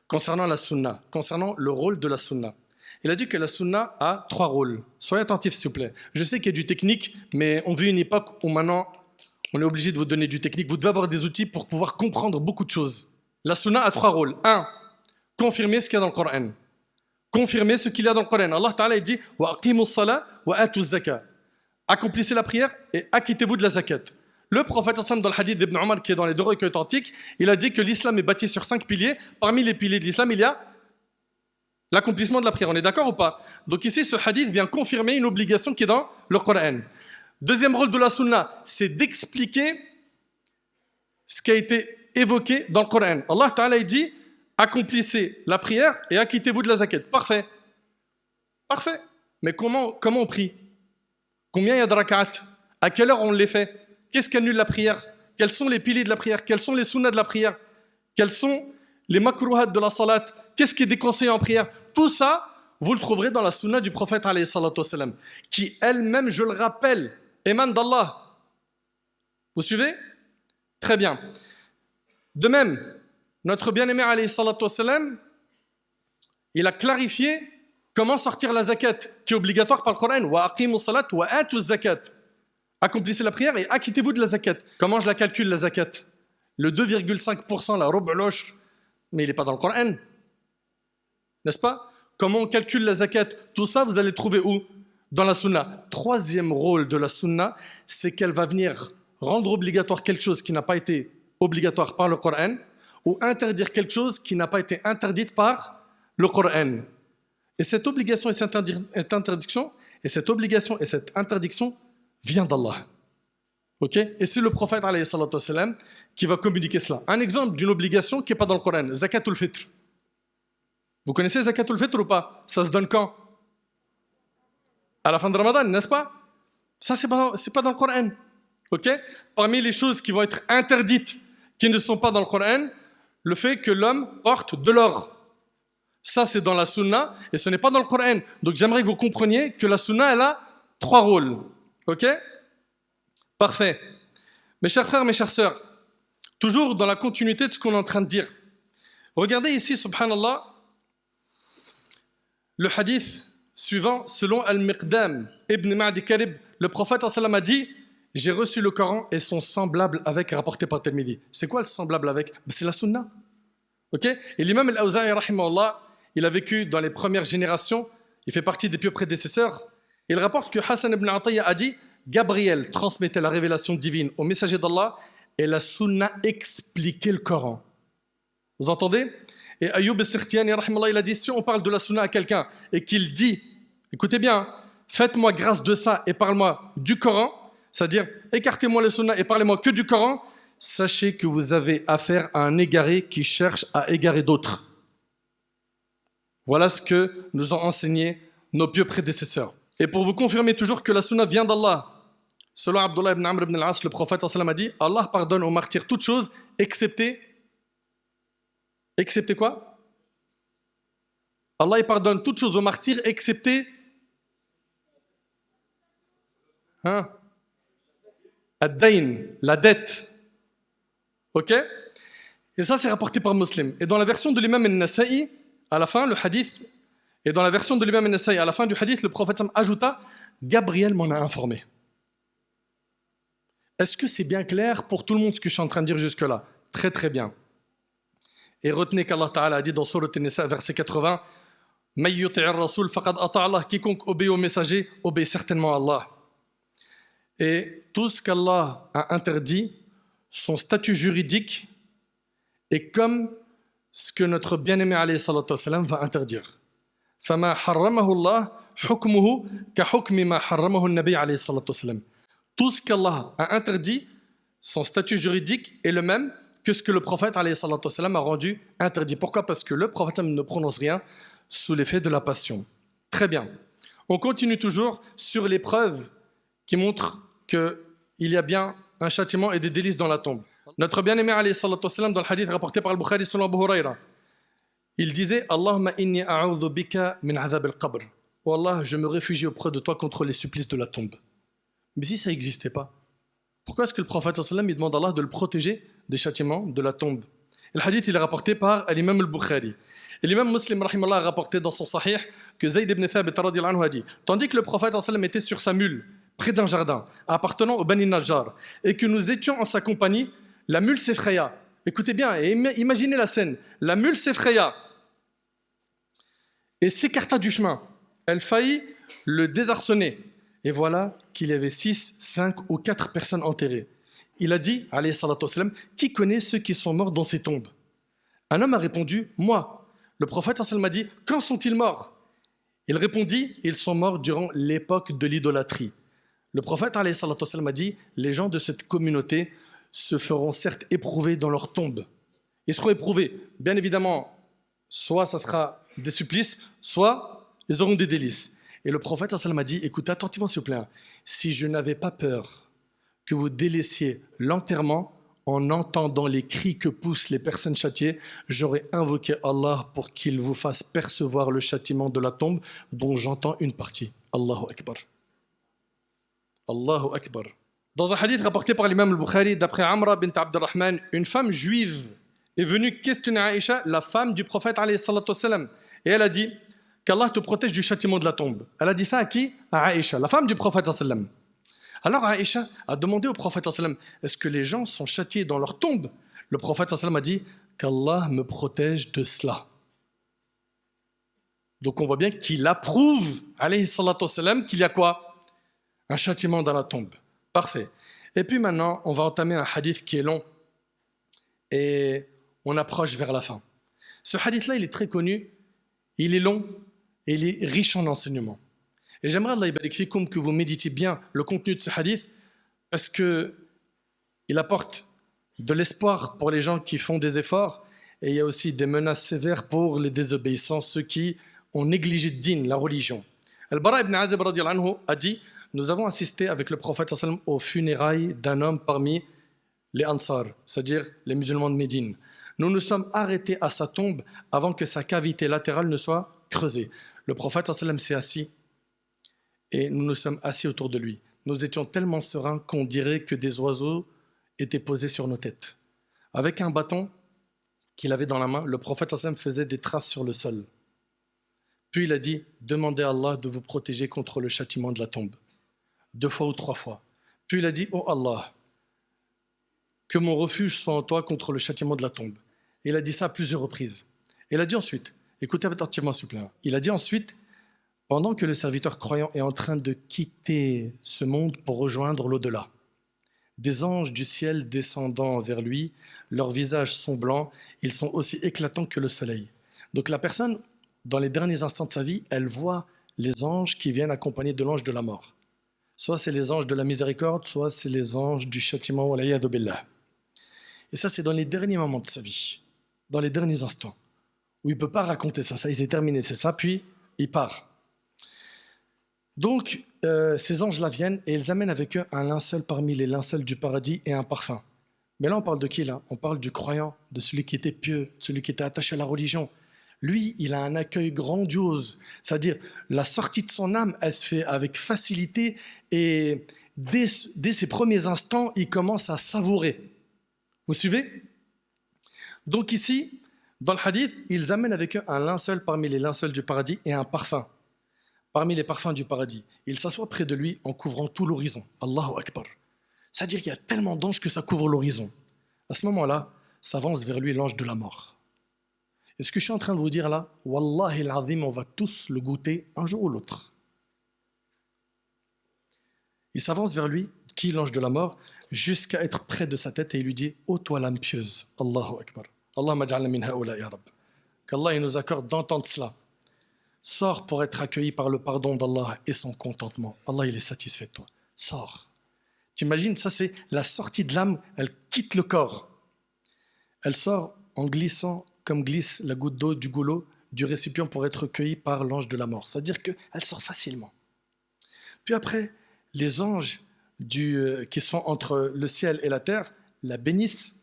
concernant la sunna, concernant le rôle de la sunna. Il a dit que la sunna a 3 rôles. Soyez attentifs, s'il vous plaît. Je sais qu'il y a du technique, mais on vit une époque où maintenant, on est obligé de vous donner du technique. Vous devez avoir des outils pour pouvoir comprendre beaucoup de choses. La sunna a 3 rôles. 1, confirmer ce qu'il y a dans le Coran. Confirmer ce qu'il y a dans le Coran. Allah Ta'ala, il dit « Wa aqimus salat wa atu zaka » Accomplissez la prière et acquittez-vous de la zakat. Le prophète, dans le hadith d'Ibn Omar, qui est dans les 2 recueils authentiques, il a dit que l'islam est bâti sur 5 piliers. Parmi les piliers de l'islam, il y a l'accomplissement de la prière. On est d'accord ou pas? Donc ici, ce hadith vient confirmer une obligation qui est dans le Coran. Deuxième rôle de la sunna, c'est d'expliquer ce qui a été évoqué dans le Coran. Allah Ta'ala dit, accomplissez la prière et acquittez-vous de la zakat. Parfait. Parfait. Mais comment on prie? Combien il y a de rak'at? À quelle heure on les fait? Qu'est-ce qui annule la prière? Quels sont les piliers de la prière? Quels sont les sunnahs de la prière? Quels sont les makruhat de la salat? Qu'est-ce qui est déconseillé en prière? Tout ça, vous le trouverez dans la sunna du prophète alayhi salatu wassalam, qui elle-même, je le rappelle, émane d'Allah. Vous suivez? Très bien. De même, notre bien-aimé alayhi salatu wassalam, il a clarifié comment sortir la zakat, qui est obligatoire par le Coran. Wa aqimu salat wa atu zakat. Accomplissez la prière et acquittez-vous de la zakat. Comment je la calcule, la zakat? Le 2,5%, la rub'losh, mais il n'est pas dans le Coran. N'est-ce pas? Comment on calcule la zakat? Tout ça, vous allez le trouver où? Dans la sunna. Troisième rôle de la sunna, c'est qu'elle va venir rendre obligatoire quelque chose qui n'a pas été obligatoire par le Coran, ou interdire quelque chose qui n'a pas été interdite par le Coran. Et cette obligation et cette interdiction, vient d'Allah. Ok? Et c'est le prophète alayhi salatu wassalam, qui va communiquer cela. Un exemple d'une obligation qui n'est pas dans le Coran, Zakatul Fitr. Vous connaissez Zakatul Fitr ou pas? Ça se donne quand? À la fin de Ramadan, n'est-ce pas? Ça, c'est pas dans le Coran. Ok? Parmi les choses qui vont être interdites, qui ne sont pas dans le Coran, le fait que l'homme porte de l'or. Ça, c'est dans la sunna et ce n'est pas dans le Coran. Donc, j'aimerais que vous compreniez que la sunna, elle a 3 rôles. Ok? Parfait. Mes chers frères, mes chères sœurs, toujours dans la continuité de ce qu'on est en train de dire. Regardez ici, subhanallah, le hadith suivant, selon Al-Miqdam ibn Ma'di Karib, le prophète a dit: j'ai reçu le Coran et son semblable avec, rapporté par Tirmidhi. C'est quoi le semblable avec? C'est la sunna. Ok? Et l'imam Al-Awza'i, rahimahullah, il a vécu dans les premières générations, il fait partie des pieux prédécesseurs. Il rapporte que Hassan ibn Atiyya a dit: Gabriel transmettait la révélation divine au messager d'Allah et la sunna expliquait le Coran. Vous entendez? Et Ayyub al-Sirtiani, rahimahullah, il a dit: si on parle de la sunna à quelqu'un et qu'il dit, écoutez bien, faites-moi grâce de ça et parle-moi du Coran, c'est-à-dire écartez-moi le sunna et parlez-moi que du Coran, sachez que vous avez affaire à un égaré qui cherche à égarer d'autres. Voilà ce que nous ont enseigné nos pieux prédécesseurs. Et pour vous confirmer toujours que la sunna vient d'Allah, selon Abdullah ibn Amr ibn al-As, le prophète a dit: Allah pardonne aux martyrs toutes choses, excepté quoi? Allah il pardonne toutes choses aux martyrs, excepté Ad-Dayn, la dette. Ok? Et ça, c'est rapporté par Muslim. Et dans la version de l'imam al-Nasa'i, à la fin, le hadith, et dans la version de l'imam al-Nasa'i, à la fin du hadith, le prophète ajouta: Gabriel m'en a informé. Est-ce que c'est bien clair pour tout le monde ce que je suis en train de dire jusque-là? Très très bien. Et retenez qu'Allah Ta'ala a dit dans Surat An-Nisa, verset 80, May yuti'ir rasoul faqad ata Allah, quiconque obéit au messager, obéit certainement à Allah. Et tout ce qu'Allah a interdit, son statut juridique est comme ce que notre bien-aimé alayhi salatu wassalam va interdire. Fama harramahu Allah hukmuhu ka hukmi ma harramahu an-nabi alayhi salatu wassalam. Tout ce qu'Allah a interdit, son statut juridique est le même que ce que le prophète alayhi salatu wassalam a rendu interdit. Pourquoi? Parce que le prophète ne prononce rien sous l'effet de la passion. Très bien. On continue toujours sur les preuves qui montrent qu'il y a bien un châtiment et des délices dans la tombe. Notre bien-aimé alayhi salatu wassalam, dans le hadith rapporté par Al-Bukhari selon Abu Huraira, il disait: Allahumma inni a'udhu bika min azab al-qabr. Oh Allah, je me réfugie auprès de toi contre les supplices de la tombe. Mais si ça n'existait pas, pourquoi est-ce que le prophète sallam il demande à Allah de le protéger des châtiments de la tombe? Et le hadith il est rapporté par l'imam al-Bukhari. Et l'imam Muslim rahimallah a rapporté dans son sahih que Zayd ibn Thabit radiyallahu anhu a dit: tandis que le prophète sallam était sur sa mule près d'un jardin appartenant au Bani Najjar et que nous étions en sa compagnie, la mule s'effraya. Écoutez bien et imaginez la scène. La mule s'effraya et s'écarta du chemin. Elle faillit le désarçonner. Et voilà qu'il y avait 6, 5 ou 4 personnes enterrées. Il a dit, alayhi salatu wassalam, qui connaît ceux qui sont morts dans ces tombes? Un homme a répondu: moi. Le prophète a dit: quand sont-ils morts? Il répondit: ils sont morts durant l'époque de l'idolâtrie. Le prophète alayhi salatu wassalam a dit: les gens de cette communauté se feront certes éprouver dans leur tombe. Ils seront éprouvés. Bien évidemment, soit ça sera des supplices, soit ils auront des délices. Et le prophète sallallahu alayhi wa sallam a dit, écoutez attentivement s'il vous plaît, si je n'avais pas peur que vous délaissiez l'enterrement en entendant les cris que poussent les personnes châtiées, j'aurais invoqué Allah pour qu'il vous fasse percevoir le châtiment de la tombe dont j'entends une partie. Allahu Akbar. Allahu Akbar. Dans un hadith rapporté par l'imam al-Bukhari, d'après Amra bint Abdurrahman, une femme juive est venue questionner Aïcha, la femme du prophète alayhi salatu wassalam, et elle a dit qu'Allah te protège du châtiment de la tombe. Elle a dit ça à qui? À Aïcha, la femme du prophète sallallahu alayhi wa sallam. Alors Aïcha a demandé au prophète sallallahu alayhi wa sallam, est-ce que les gens sont châtiés dans leur tombe? Le prophète sallallahu alayhi wa sallam a dit qu'Allah me protège de cela. Donc on voit bien qu'il approuve alayhi salatu wassalam qu'il y a quoi? Un châtiment dans la tombe. Parfait. Et puis maintenant, on va entamer un hadith qui est long et on approche vers la fin. Ce hadith-là, il est très connu, il est long et il est riche en enseignements. Et j'aimerais, Allah yabarik fikoum, que vous méditiez bien le contenu de ce hadith parce qu'il apporte de l'espoir pour les gens qui font des efforts et il y a aussi des menaces sévères pour les désobéissants, ceux qui ont négligé le din, la religion. Al-Bara ibn Azib radiyallahu anhu a dit, nous avons assisté avec le prophète sallallahu alayhi wa sallam aux funérailles d'un homme parmi les Ansar, c'est-à-dire les musulmans de Médine. Nous nous sommes arrêtés à sa tombe avant que sa cavité latérale ne soit creusée. Le prophète sallallahu alayhi wa sallam s'est assis et nous nous sommes assis autour de lui. Nous étions tellement sereins qu'on dirait que des oiseaux étaient posés sur nos têtes. Avec un bâton qu'il avait dans la main, le prophète sallallahu alayhi wa sallam faisait des traces sur le sol. Puis il a dit, demandez à Allah de vous protéger contre le châtiment de la tombe. 2 fois ou 3 fois. Puis il a dit, oh Allah, que mon refuge soit en toi contre le châtiment de la tombe. Et il a dit ça à plusieurs reprises. Et il a dit ensuite, écoutez attentivement s'il vous plaît, il a dit ensuite, pendant que le serviteur croyant est en train de quitter ce monde pour rejoindre l'au-delà, des anges du ciel descendant vers lui, leurs visages sont blancs, ils sont aussi éclatants que le soleil. Donc la personne, dans les derniers instants de sa vie, elle voit les anges qui viennent accompagnés de l'ange de la mort. Soit c'est les anges de la miséricorde, soit c'est les anges du châtiment, wal'iyadu billah. Et ça, c'est dans les derniers moments de sa vie, dans les derniers instants, où il ne peut pas raconter ça, il s'est terminé, c'est ça, puis il part. Donc, ces anges-là viennent et ils amènent avec eux un linceul parmi les linceuls du paradis et un parfum. Mais là, on parle de qui là? On parle du croyant, de celui qui était pieux, de celui qui était attaché à la religion. Lui, il a un accueil grandiose, c'est-à-dire la sortie de son âme, elle se fait avec facilité et dès ses premiers instants, il commence à savourer. Vous suivez? Donc ici, dans le hadith, ils amènent avec eux un linceul parmi les linceuls du paradis et un parfum parmi les parfums du paradis. Ils s'assoient près de lui en couvrant tout l'horizon. Allahu Akbar. C'est-à-dire qu'il y a tellement d'anges que ça couvre l'horizon. À ce moment-là, s'avance vers lui l'ange de la mort. Et ce que je suis en train de vous dire là, Wallahi al-Azim, on va tous le goûter un jour ou l'autre. Il s'avance vers lui, qui est l'ange de la mort, jusqu'à être près de sa tête et il lui dit, ô toi l'âme pieuse, Allahu Akbar. Allah maj'alna min haoula ya Rabb. Qu'Allah nous accorde d'entendre cela. Sors pour être accueilli par le pardon d'Allah et son contentement. Allah, il est satisfait de toi. Sors. T'imagines, ça c'est la sortie de l'âme, elle quitte le corps. Elle sort en glissant comme glisse la goutte d'eau du goulot du récipient pour être cueillie par l'ange de la mort. C'est-à-dire qu'elle sort facilement. Puis après, les anges qui sont entre le ciel et la terre la bénissent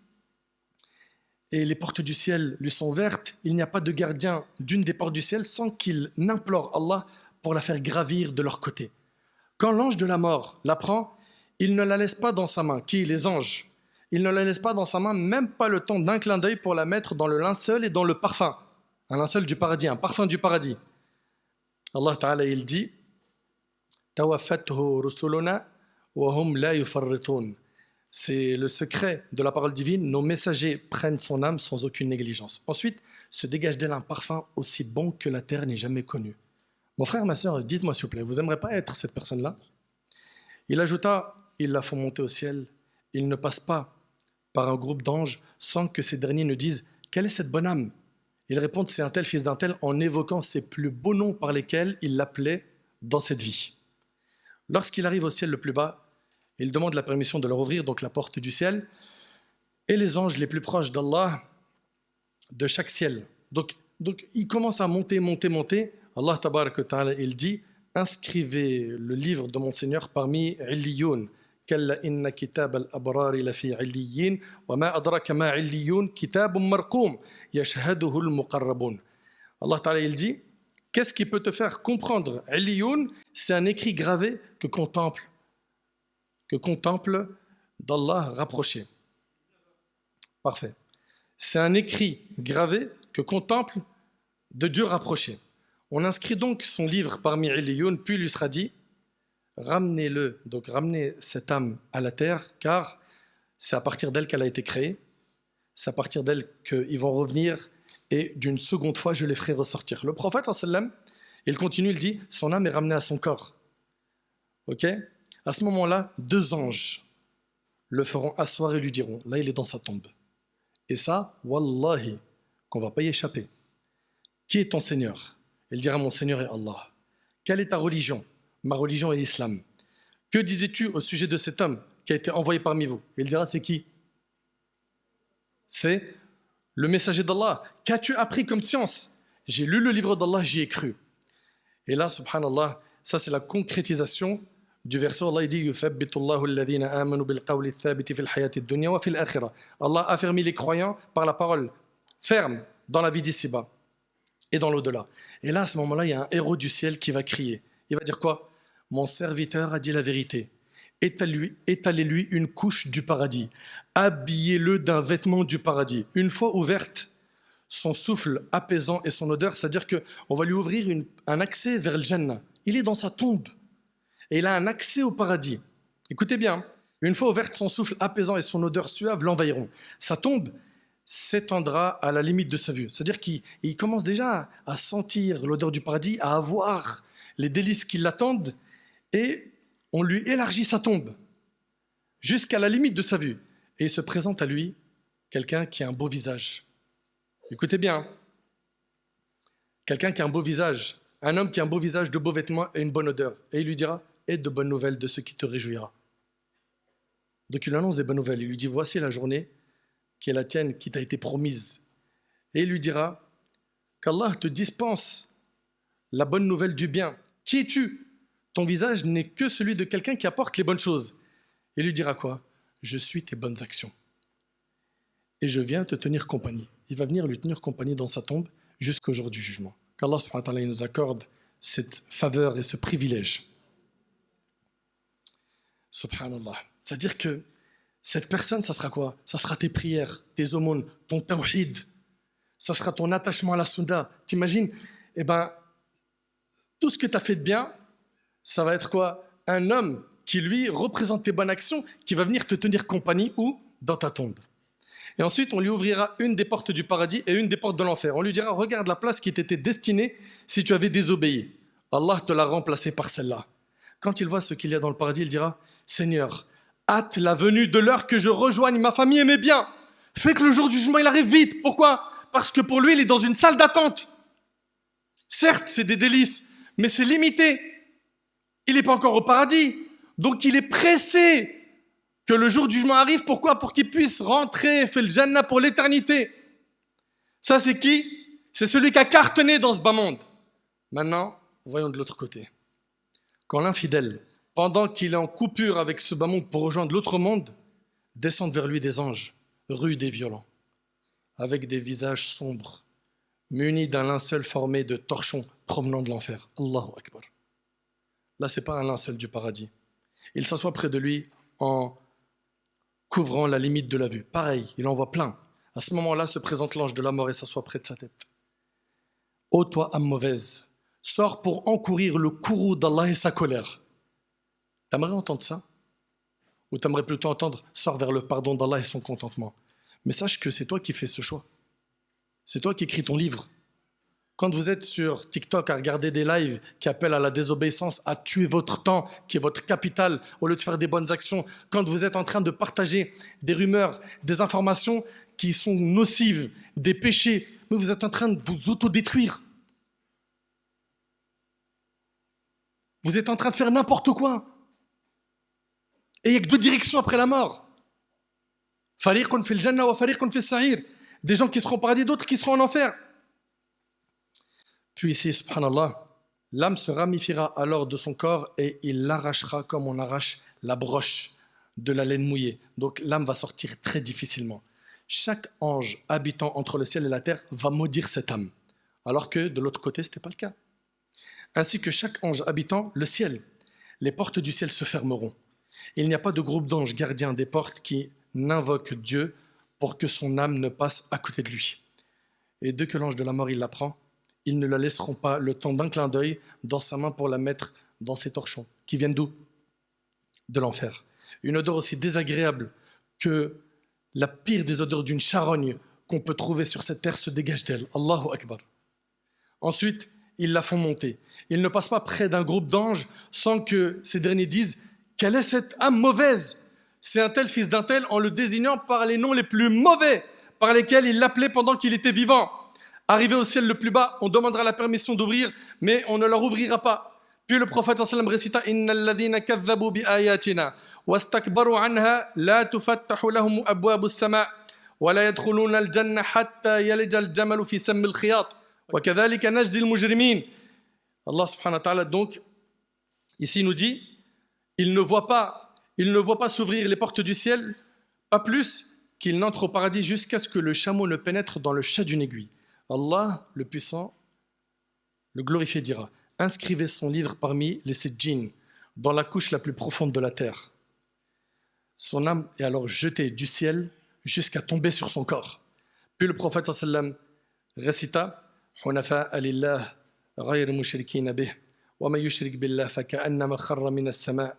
et les portes du ciel lui sont ouvertes. Il n'y a pas de gardien d'une des portes du ciel sans qu'il n'implore Allah pour la faire gravir de leur côté. Quand l'ange de la mort la prend, il ne la laisse pas dans sa main. Qui? Les anges. Il ne la laisse pas dans sa main, même pas le temps d'un clin d'œil pour la mettre dans le linceul et dans le parfum. Un linceul du paradis, un parfum du paradis. Allah Ta'ala, il dit « Tawaffathu rusuluna wa hum la yufarritun » C'est le secret de la parole divine. Nos messagers prennent son âme sans aucune négligence. Ensuite, se dégage d'elle un parfum aussi bon que la terre n'ait jamais connu. Mon frère, ma soeur, dites-moi s'il vous plaît, vous n'aimeriez pas être cette personne-là? Il ajouta, ils la font monter au ciel. Il ne passe pas par un groupe d'anges sans que ces derniers ne disent « Quelle est cette bonne âme ?» Ils répondent « C'est un tel fils d'un tel » en évoquant ses plus beaux noms par lesquels il l'appelait dans cette vie. Lorsqu'il arrive au ciel le plus bas, il demande la permission de leur ouvrir donc la porte du ciel et les anges les plus proches d'Allah de chaque ciel. Donc il commence à monter. Allah tabarak wa ta'ala, il dit, inscrivez le livre de mon Seigneur parmi Illiyoun. Kalla inna kitab al-abrari lafi Illiyin, wa ma adraka ma Illiyoun, kitabun marqoum, yashhaduhu al-muqarrabun. Allah ta'ala, il dit, qu'est-ce qui peut te faire comprendre Illiyoun? C'est un écrit gravé que contemple d'Allah rapproché. Parfait. C'est un écrit gravé que contemple de Dieu rapproché. On inscrit donc son livre parmi Illiyoun, puis il lui sera dit, ramenez-le, donc ramenez cette âme à la terre, car c'est à partir d'elle qu'elle a été créée, c'est à partir d'elle qu'ils vont revenir, et d'une seconde fois, je les ferai ressortir. Le prophète, il continue, il dit, son âme est ramenée à son corps. Ok? À ce moment-là, 2 anges le feront asseoir et lui diront, là il est dans sa tombe. Et ça, wallahi, qu'on ne va pas y échapper. Qui est ton Seigneur? Il dira, mon Seigneur est Allah. Quelle est ta religion? Ma religion est l'islam. Que disais-tu au sujet de cet homme qui a été envoyé parmi vous? Il dira, c'est qui? C'est le messager d'Allah. Qu'as-tu appris comme science? J'ai lu le livre d'Allah, j'y ai cru. Et là, subhanallah, ça c'est la concrétisation du verset. Allah dit, yuthabbitullahu alladhina amanu bil qawli thabiti fil hayati dunya wa fil akhirah. Allah a affermi les croyants par la parole ferme dans la vie d'ici-bas et dans l'au-delà. Et là, à ce moment-là, il y a un héros du ciel qui va crier. Il va dire quoi? Mon serviteur a dit la vérité. Étalez-lui une couche du paradis. Habillez-le d'un vêtement du paradis. Une fois ouverte, son souffle apaisant et son odeur, c'est-à-dire qu'on va lui ouvrir un accès vers le Jannah. Il est dans sa tombe et il a un accès au paradis. Écoutez bien, une fois ouverte, son souffle apaisant et son odeur suave l'envahiront. Sa tombe s'étendra à la limite de sa vue. C'est-à-dire qu'il commence déjà à sentir l'odeur du paradis, à avoir les délices qui l'attendent, et on lui élargit sa tombe jusqu'à la limite de sa vue. Et il se présente à lui quelqu'un qui a un beau visage. Écoutez bien, quelqu'un qui a un beau visage, un homme qui a un beau visage, de beaux vêtements et une bonne odeur. Et il lui dira, aie de bonnes nouvelles de ce qui te réjouira. Donc il lui annonce des bonnes nouvelles. Il lui dit, voici la journée qui est la tienne, qui t'a été promise. Et il lui dira qu'Allah te dispense la bonne nouvelle du bien. Qui es-tu? Ton visage n'est que celui de quelqu'un qui apporte les bonnes choses. Il lui dira quoi? Je suis tes bonnes actions. Et je viens te tenir compagnie. Il va venir lui tenir compagnie dans sa tombe jusqu'au jour du jugement. Qu'Allah subhanahu wa ta'ala nous accorde cette faveur et ce privilège. Subhanallah. C'est-à-dire que cette personne, ça sera quoi? Ça sera tes prières, tes aumônes, ton tawhid. Ça sera ton attachement à la sunna. T'imagines? Eh ben, tout ce que tu as fait de bien, ça va être quoi? Un homme qui, lui, représente tes bonnes actions, qui va venir te tenir compagnie où? Dans ta tombe. Et ensuite, on lui ouvrira une des portes du paradis et une des portes de l'enfer. On lui dira, regarde la place qui t'était destinée si tu avais désobéi. Allah te l'a remplacée par celle-là. Quand il voit ce qu'il y a dans le paradis, il dira, Seigneur, hâte la venue de l'heure que je rejoigne ma famille et mes biens. Fais que le jour du jugement, il arrive vite. Pourquoi? Parce que pour lui, il est dans une salle d'attente. Certes, c'est des délices, mais c'est limité. Il n'est pas encore au paradis. Donc il est pressé que le jour du jugement arrive. Pourquoi? Pour qu'il puisse rentrer, faire le Jannah pour l'éternité. Ça, c'est qui? C'est celui qui a cartonné dans ce bas monde. Maintenant, voyons de l'autre côté. Quand l'infidèle, pendant qu'il est en coupure avec ce bas monde pour rejoindre l'autre monde, descendent vers lui des anges, rudes et violents, avec des visages sombres, munis d'un linceul formé de torchons provenant de l'enfer. Allahu Akbar. Là, ce n'est pas un linceul du paradis. Il s'assoit près de lui en couvrant la limite de la vue. Pareil, il en voit plein. À ce moment-là, se présente l'ange de la mort et s'assoit près de sa tête. Ô toi, âme mauvaise, sors pour encourir le courroux d'Allah et sa colère. T'aimerais entendre ça? Ou t'aimerais plutôt entendre sors vers le pardon d'Allah et son contentement? Mais sache que c'est toi qui fais ce choix. C'est toi qui écris ton livre. Quand vous êtes sur TikTok à regarder des lives qui appellent à la désobéissance, à tuer votre temps, qui est votre capital, au lieu de faire des bonnes actions, quand vous êtes en train de partager des rumeurs, des informations qui sont nocives, des péchés, mais vous êtes en train de vous autodétruire. Vous êtes en train de faire n'importe quoi. Et il n'y a que 2 directions après la mort. Fariqun fil jannah wa fariqun fis sa'ir. Des gens qui seront au paradis, d'autres qui seront en enfer. Puis ici, subhanallah, l'âme se ramifiera alors de son corps et il l'arrachera comme on arrache la broche de la laine mouillée. Donc l'âme va sortir très difficilement. Chaque ange habitant entre le ciel et la terre va maudire cette âme, alors que de l'autre côté, ce n'était pas le cas. Ainsi que chaque ange habitant le ciel, les portes du ciel se fermeront. Il n'y a pas de groupe d'anges gardiens des portes qui n'invoquent Dieu pour que son âme ne passe à côté de lui. Et dès que l'ange de la mort il la prend, ils ne la laisseront pas le temps d'un clin d'œil dans sa main pour la mettre dans ses torchons, qui viennent d'où? De l'enfer. Une odeur aussi désagréable que la pire des odeurs d'une charogne qu'on peut trouver sur cette terre se dégage d'elle. Allahu Akbar. Ensuite, ils la font monter. Ils ne passent pas près d'un groupe d'anges sans que ces derniers disent « Quelle est cette âme mauvaise ?» C'est un tel fils d'un tel en le désignant par les noms les plus mauvais par lesquels il l'appelait pendant qu'il était vivant. Arrivé au ciel le plus bas, on demandera la permission d'ouvrir, mais on ne leur ouvrira pas. Puis le prophète sallam récita « Inna alladhina kazzabu bi ayatina wastakbaru anha la tufattahu lahum abwabu as-sama' wa la yadkhuluna al-janna hatta yalija al-jamalu fi sammi al-khiyat wa kadhalika najzi al-mujrimin » Allah subhanahu wa ta'ala donc ici nous dit il ne voit pas s'ouvrir les portes du ciel, pas plus qu'il n'entre au paradis jusqu'à ce que le chameau ne pénètre dans le chat d'une aiguille. Allah, le puissant, le glorifié dira « Inscrivez son livre parmi les Sijjin, dans la couche la plus profonde de la terre. » Son âme est alors jetée du ciel jusqu'à tomber sur son corps. Puis le prophète sallam récita « Hunafa'a lillah, ghayr mushrikina bih, wa man yushrik billah faka'annama kharra min as-sama'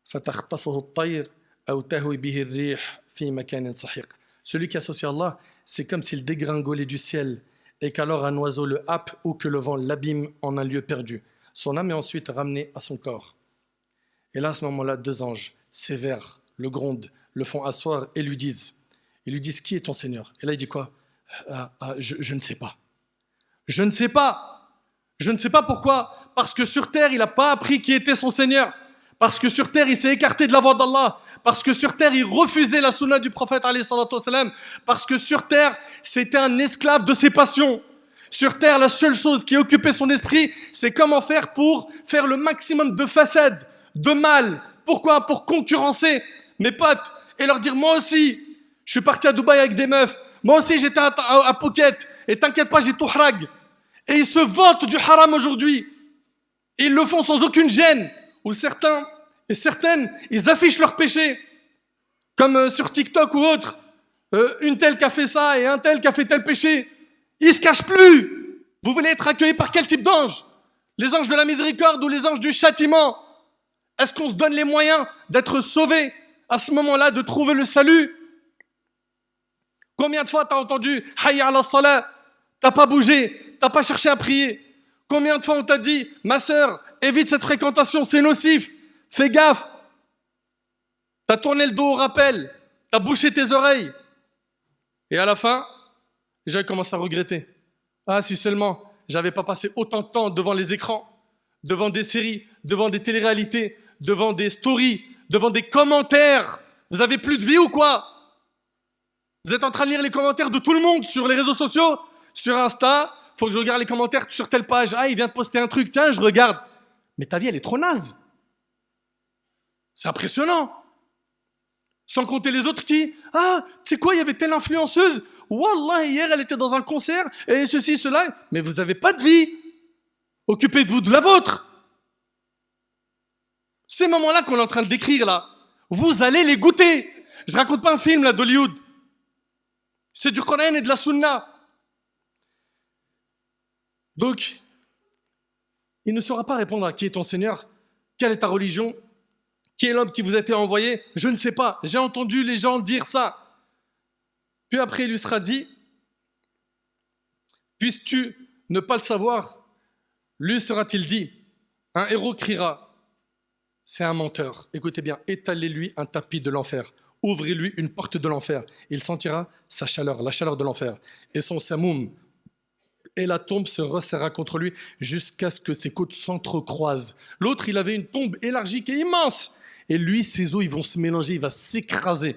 fatakhtafuhu at-tayr aw tahwi bihi ar-rih fi makanin sahiq. » Celui qui associe Allah, c'est comme s'il dégringolait du ciel et qu'alors un oiseau le happe ou que le vent l'abîme en un lieu perdu. Son âme est ensuite ramenée à son corps. Et là, à ce moment-là, deux anges sévères le grondent, le font asseoir et lui disent « Qui est ton Seigneur ?» Et là, il dit quoi? Je ne sais pas. Je ne sais pas. Je ne sais pas pourquoi. Parce que sur terre, il n'a pas appris qui était son Seigneur. Parce que sur terre, il s'est écarté de la voie d'Allah. Parce que sur terre, il refusait la sunna du prophète alayhi salatu wassalam. Parce que sur terre, c'était un esclave de ses passions. Sur terre, la seule chose qui occupait son esprit, c'est comment faire pour faire le maximum de façades, de mal. Pourquoi? Pour concurrencer mes potes et leur dire moi aussi, je suis parti à Dubaï avec des meufs. Moi aussi, j'étais à Phuket. Et t'inquiète pas, j'ai tout harag. Et ils se vantent du haram aujourd'hui. Et ils le font sans aucune gêne. Où certains et certaines, ils affichent leurs péchés, comme sur TikTok ou autre, une telle qui a fait ça et un tel qui a fait tel péché. Ils se cachent plus. Vous voulez être accueillis par quel type d'ange? Les anges de la miséricorde ou les anges du châtiment? Est-ce qu'on se donne les moyens d'être sauvés à ce moment-là, de trouver le salut? Combien de fois t'as entendu « Hayya ala salah » T'as pas bougé, t'as pas cherché à prier. Combien de fois on t'a dit « Ma sœur, évite cette fréquentation, c'est nocif, fais gaffe ». T'as tourné le dos au rappel, t'as bouché tes oreilles. Et à la fin, j'ai commencé à regretter. Ah, si seulement j'avais pas passé autant de temps devant les écrans, devant des séries, devant des téléréalités, devant des stories, devant des commentaires. Vous avez plus de vie ou quoi? Vous êtes en train de lire les commentaires de tout le monde sur les réseaux sociaux, sur Insta. Faut que je regarde les commentaires sur telle page. Ah, il vient de poster un truc, tiens, je regarde. Mais ta vie, elle est trop naze. C'est impressionnant. Sans compter les autres qui, ah, tu sais quoi, il y avait telle influenceuse. Wallah, hier, elle était dans un concert, et ceci, cela. Mais vous n'avez pas de vie. Occupez-vous de la vôtre. Ces moments-là qu'on est en train de décrire, là, vous allez les goûter. Je raconte pas un film, là, d'Hollywood. C'est du Coran et de la Sunna. Donc, il ne saura pas répondre à qui est ton Seigneur, quelle est ta religion, qui est l'homme qui vous a été envoyé, je ne sais pas, j'ai entendu les gens dire ça. Puis après, il lui sera dit, puisses-tu ne pas le savoir, lui sera-t-il dit, un héros criera, c'est un menteur, écoutez bien, étalez-lui un tapis de l'enfer, ouvrez-lui une porte de l'enfer, il sentira sa chaleur, la chaleur de l'enfer, et son samoum, et la tombe se resserra contre lui jusqu'à ce que ses côtes s'entrecroisent. L'autre, il avait une tombe élargie qui est immense. Et lui, ses os, ils vont se mélanger, il va s'écraser.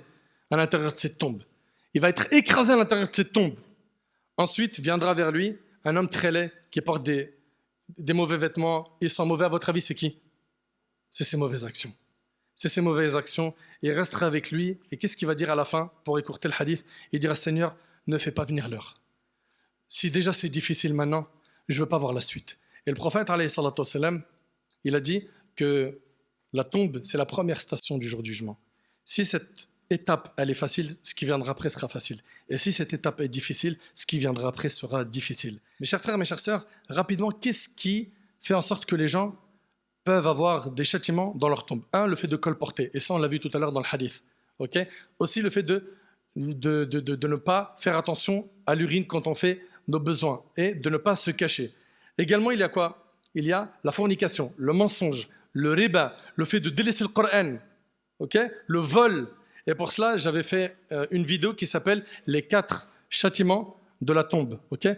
à l'intérieur de cette tombe. Il va être écrasé à l'intérieur de cette tombe. Ensuite viendra vers lui un homme très laid qui porte des mauvais vêtements. Ils sont mauvais, à votre avis, c'est qui? C'est ses mauvaises actions. C'est ses mauvaises actions. Il restera avec lui. Et qu'est-ce qu'il va dire à la fin pour écourter le hadith? Il dira, Seigneur, ne fais pas venir l'heure. Si déjà c'est difficile maintenant, je ne veux pas voir la suite. Et le prophète, alayhi salatu wassalam, il a dit que la tombe, c'est la première station du jour du jugement. Si cette étape, elle est facile, ce qui viendra après sera facile. Et si cette étape est difficile, ce qui viendra après sera difficile. Mes chers frères, mes chères sœurs, rapidement, qu'est-ce qui fait en sorte que les gens peuvent avoir des châtiments dans leur tombe? Un, le fait de colporter. Et ça, on l'a vu tout à l'heure dans le hadith. Okay? Aussi, le fait de ne pas faire attention à l'urine quand on fait nos besoins et de ne pas se cacher. Également, il y a quoi? Il y a la fornication, le mensonge, le riba, le fait de délaisser le Coran, okay? Le vol. Et pour cela, j'avais fait une vidéo qui s'appelle « Les 4 châtiments de la tombe ». Okay?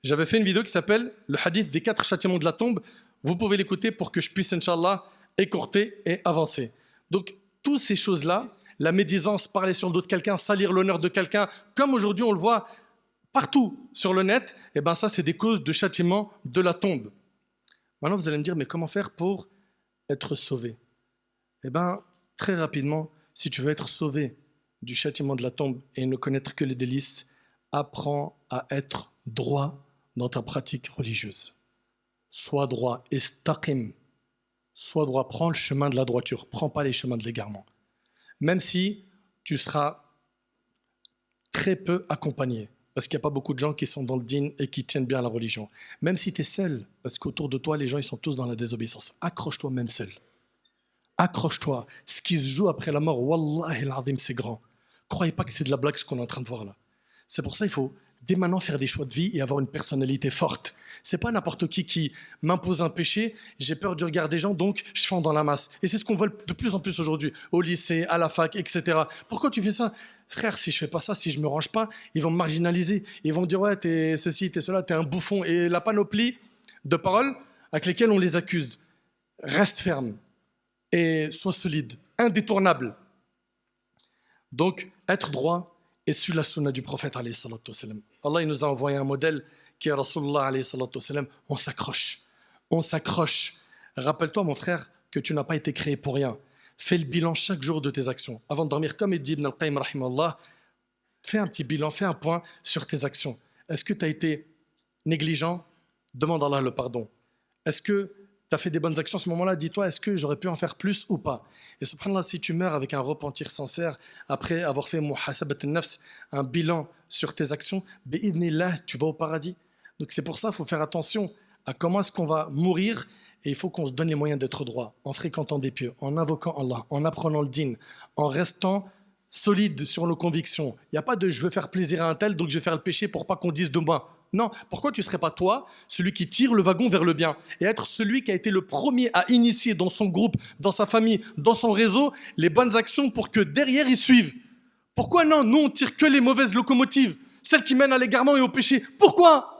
J'avais fait une vidéo qui s'appelle « Le hadith des 4 châtiments de la tombe ». Vous pouvez l'écouter pour que je puisse, Inch'Allah, écourter et avancer. Donc, toutes ces choses-là, la médisance, parler sur le dos de quelqu'un, salir l'honneur de quelqu'un, comme aujourd'hui on le voit partout sur le net, eh ben ça, c'est des causes de châtiment de la tombe. Maintenant, vous allez me dire, mais comment faire pour être sauvé? Eh bien, très rapidement, si tu veux être sauvé du châtiment de la tombe et ne connaître que les délices, apprends à être droit dans ta pratique religieuse. Sois droit, istaqim. Sois droit, prends le chemin de la droiture, prends pas les chemins de l'égarement. Même si tu seras très peu accompagné, parce qu'il n'y a pas beaucoup de gens qui sont dans le din et qui tiennent bien à la religion. Même si tu es seul, parce qu'autour de toi, les gens ils sont tous dans la désobéissance. Accroche-toi même seul. Accroche-toi. Ce qui se joue après la mort, Wallahi al-azim, c'est grand. Croyez pas que c'est de la blague ce qu'on est en train de voir là. C'est pour ça qu'il faut dès maintenant faire des choix de vie et avoir une personnalité forte. C'est pas n'importe qui m'impose un péché, j'ai peur du regard des gens, donc je fonds dans la masse. Et c'est ce qu'on voit de plus en plus aujourd'hui, au lycée, à la fac, etc. Pourquoi tu fais ça? Frère, si je fais pas ça, si je me range pas, ils vont me marginaliser. Ils vont me dire, ouais, t'es ceci, t'es cela, t'es un bouffon. Et la panoplie de paroles avec lesquelles on les accuse. Reste ferme et sois solide, indétournable. Donc, être droit et suivre la sunna du prophète alayhi salatu wassalam. Allah il nous a envoyé un modèle qui est Rasulullah alayhi salatu wassalam. On s'accroche. On s'accroche. Rappelle-toi, mon frère, que tu n'as pas été créé pour rien. Fais le bilan chaque jour de tes actions. Avant de dormir, comme il dit Ibn al-Qayyim rahimahullah, fais un petit bilan, fais un point sur tes actions. Est-ce que tu as été négligent? Demande à Allah le pardon. Est-ce que tu as fait des bonnes actions à ce moment-là? Dis-toi, est-ce que j'aurais pu en faire plus ou pas? Et subhanallah, si tu meurs avec un repentir sincère, après avoir fait muhasabat al-nafs, un bilan sur tes actions, bi'idnillah, tu vas au paradis. Donc c'est pour ça qu'il faut faire attention à comment est-ce qu'on va mourir. Et il faut qu'on se donne les moyens d'être droit, en fréquentant des pieux, en invoquant Allah, en apprenant le din, en restant solide sur nos convictions. Il n'y a pas de « je veux faire plaisir à un tel, donc je vais faire le péché pour pas qu'on dise de moi ». Non, pourquoi tu ne serais pas toi, celui qui tire le wagon vers le bien, et être celui qui a été le premier à initier dans son groupe, dans sa famille, dans son réseau, les bonnes actions pour que derrière ils suivent? Pourquoi non? Nous, on tire que les mauvaises locomotives, celles qui mènent à l'égarement et au péché. Pourquoi?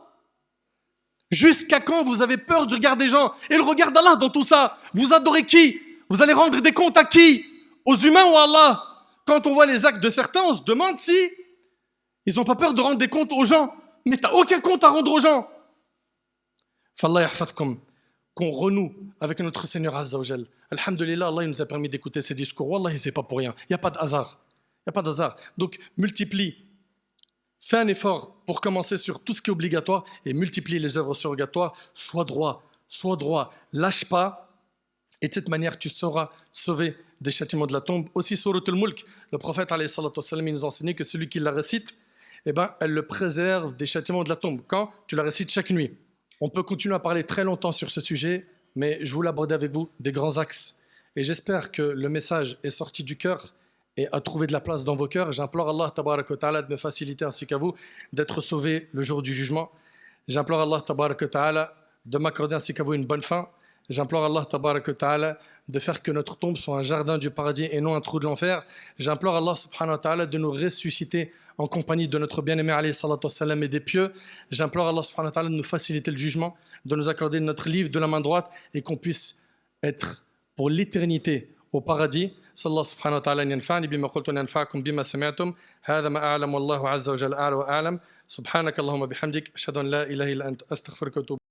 Jusqu'à quand vous avez peur du regard des gens? Et le regard d'Allah dans tout ça? Vous adorez qui? Vous allez rendre des comptes à qui? Aux humains ou à Allah? Quand on voit les actes de certains, on se demande si ils n'ont pas peur de rendre des comptes aux gens. Mais tu n'as aucun compte à rendre aux gens. Fallah yahfazkum, qu'on renoue avec notre Seigneur Azza wa Jal. Alhamdulillah, Allah il nous a permis d'écouter ces discours. Wallahi, c'est pas pour rien. Il n'y a pas de hasard. Il n'y a pas de hasard. Donc, multiplie. Fais un effort pour commencer sur tout ce qui est obligatoire et multiplie les œuvres surrogatoires. Sois droit, lâche pas. Et de cette manière, tu seras sauvé des châtiments de la tombe. Aussi, Surat al-Mulk, le prophète alayhi salatu wassalam, il nous a enseigné que celui qui la récite, eh ben, elle le préserve des châtiments de la tombe. Quand tu la récites chaque nuit. On peut continuer à parler très longtemps sur ce sujet, mais je voulais aborder avec vous des grands axes. Et j'espère que le message est sorti du cœur et a trouvé de la place dans vos cœurs. J'implore Allah tabaraka wa ta'ala de me faciliter ainsi qu'à vous d'être sauvés le jour du jugement. J'implore Allah tabaraka wa ta'ala de m'accorder ainsi qu'à vous une bonne fin. J'implore Allah tabaraka wa ta'ala de faire que notre tombe soit un jardin du paradis et non un trou de l'enfer. J'implore Allah subhanahu wa ta'ala de nous ressusciter en compagnie de notre bien-aimé alayhi salatu wassalam et des pieux. J'implore Allah subhanahu wa ta'ala de nous faciliter le jugement, de nous accorder notre livre de la main droite et qu'on puisse être pour l'éternité au paradis. Sallallahu subhanahu wa ta'ala an yanfa'ni bima qultu wa yanfa'akum bima sami'tum. Hadha ma a'lamu wallahu azza wa jalla a'la wa a'lam. Subhanaka Allahumma bihamdik ashhadu an la ilaha illa anta astaghfiruka wa atubu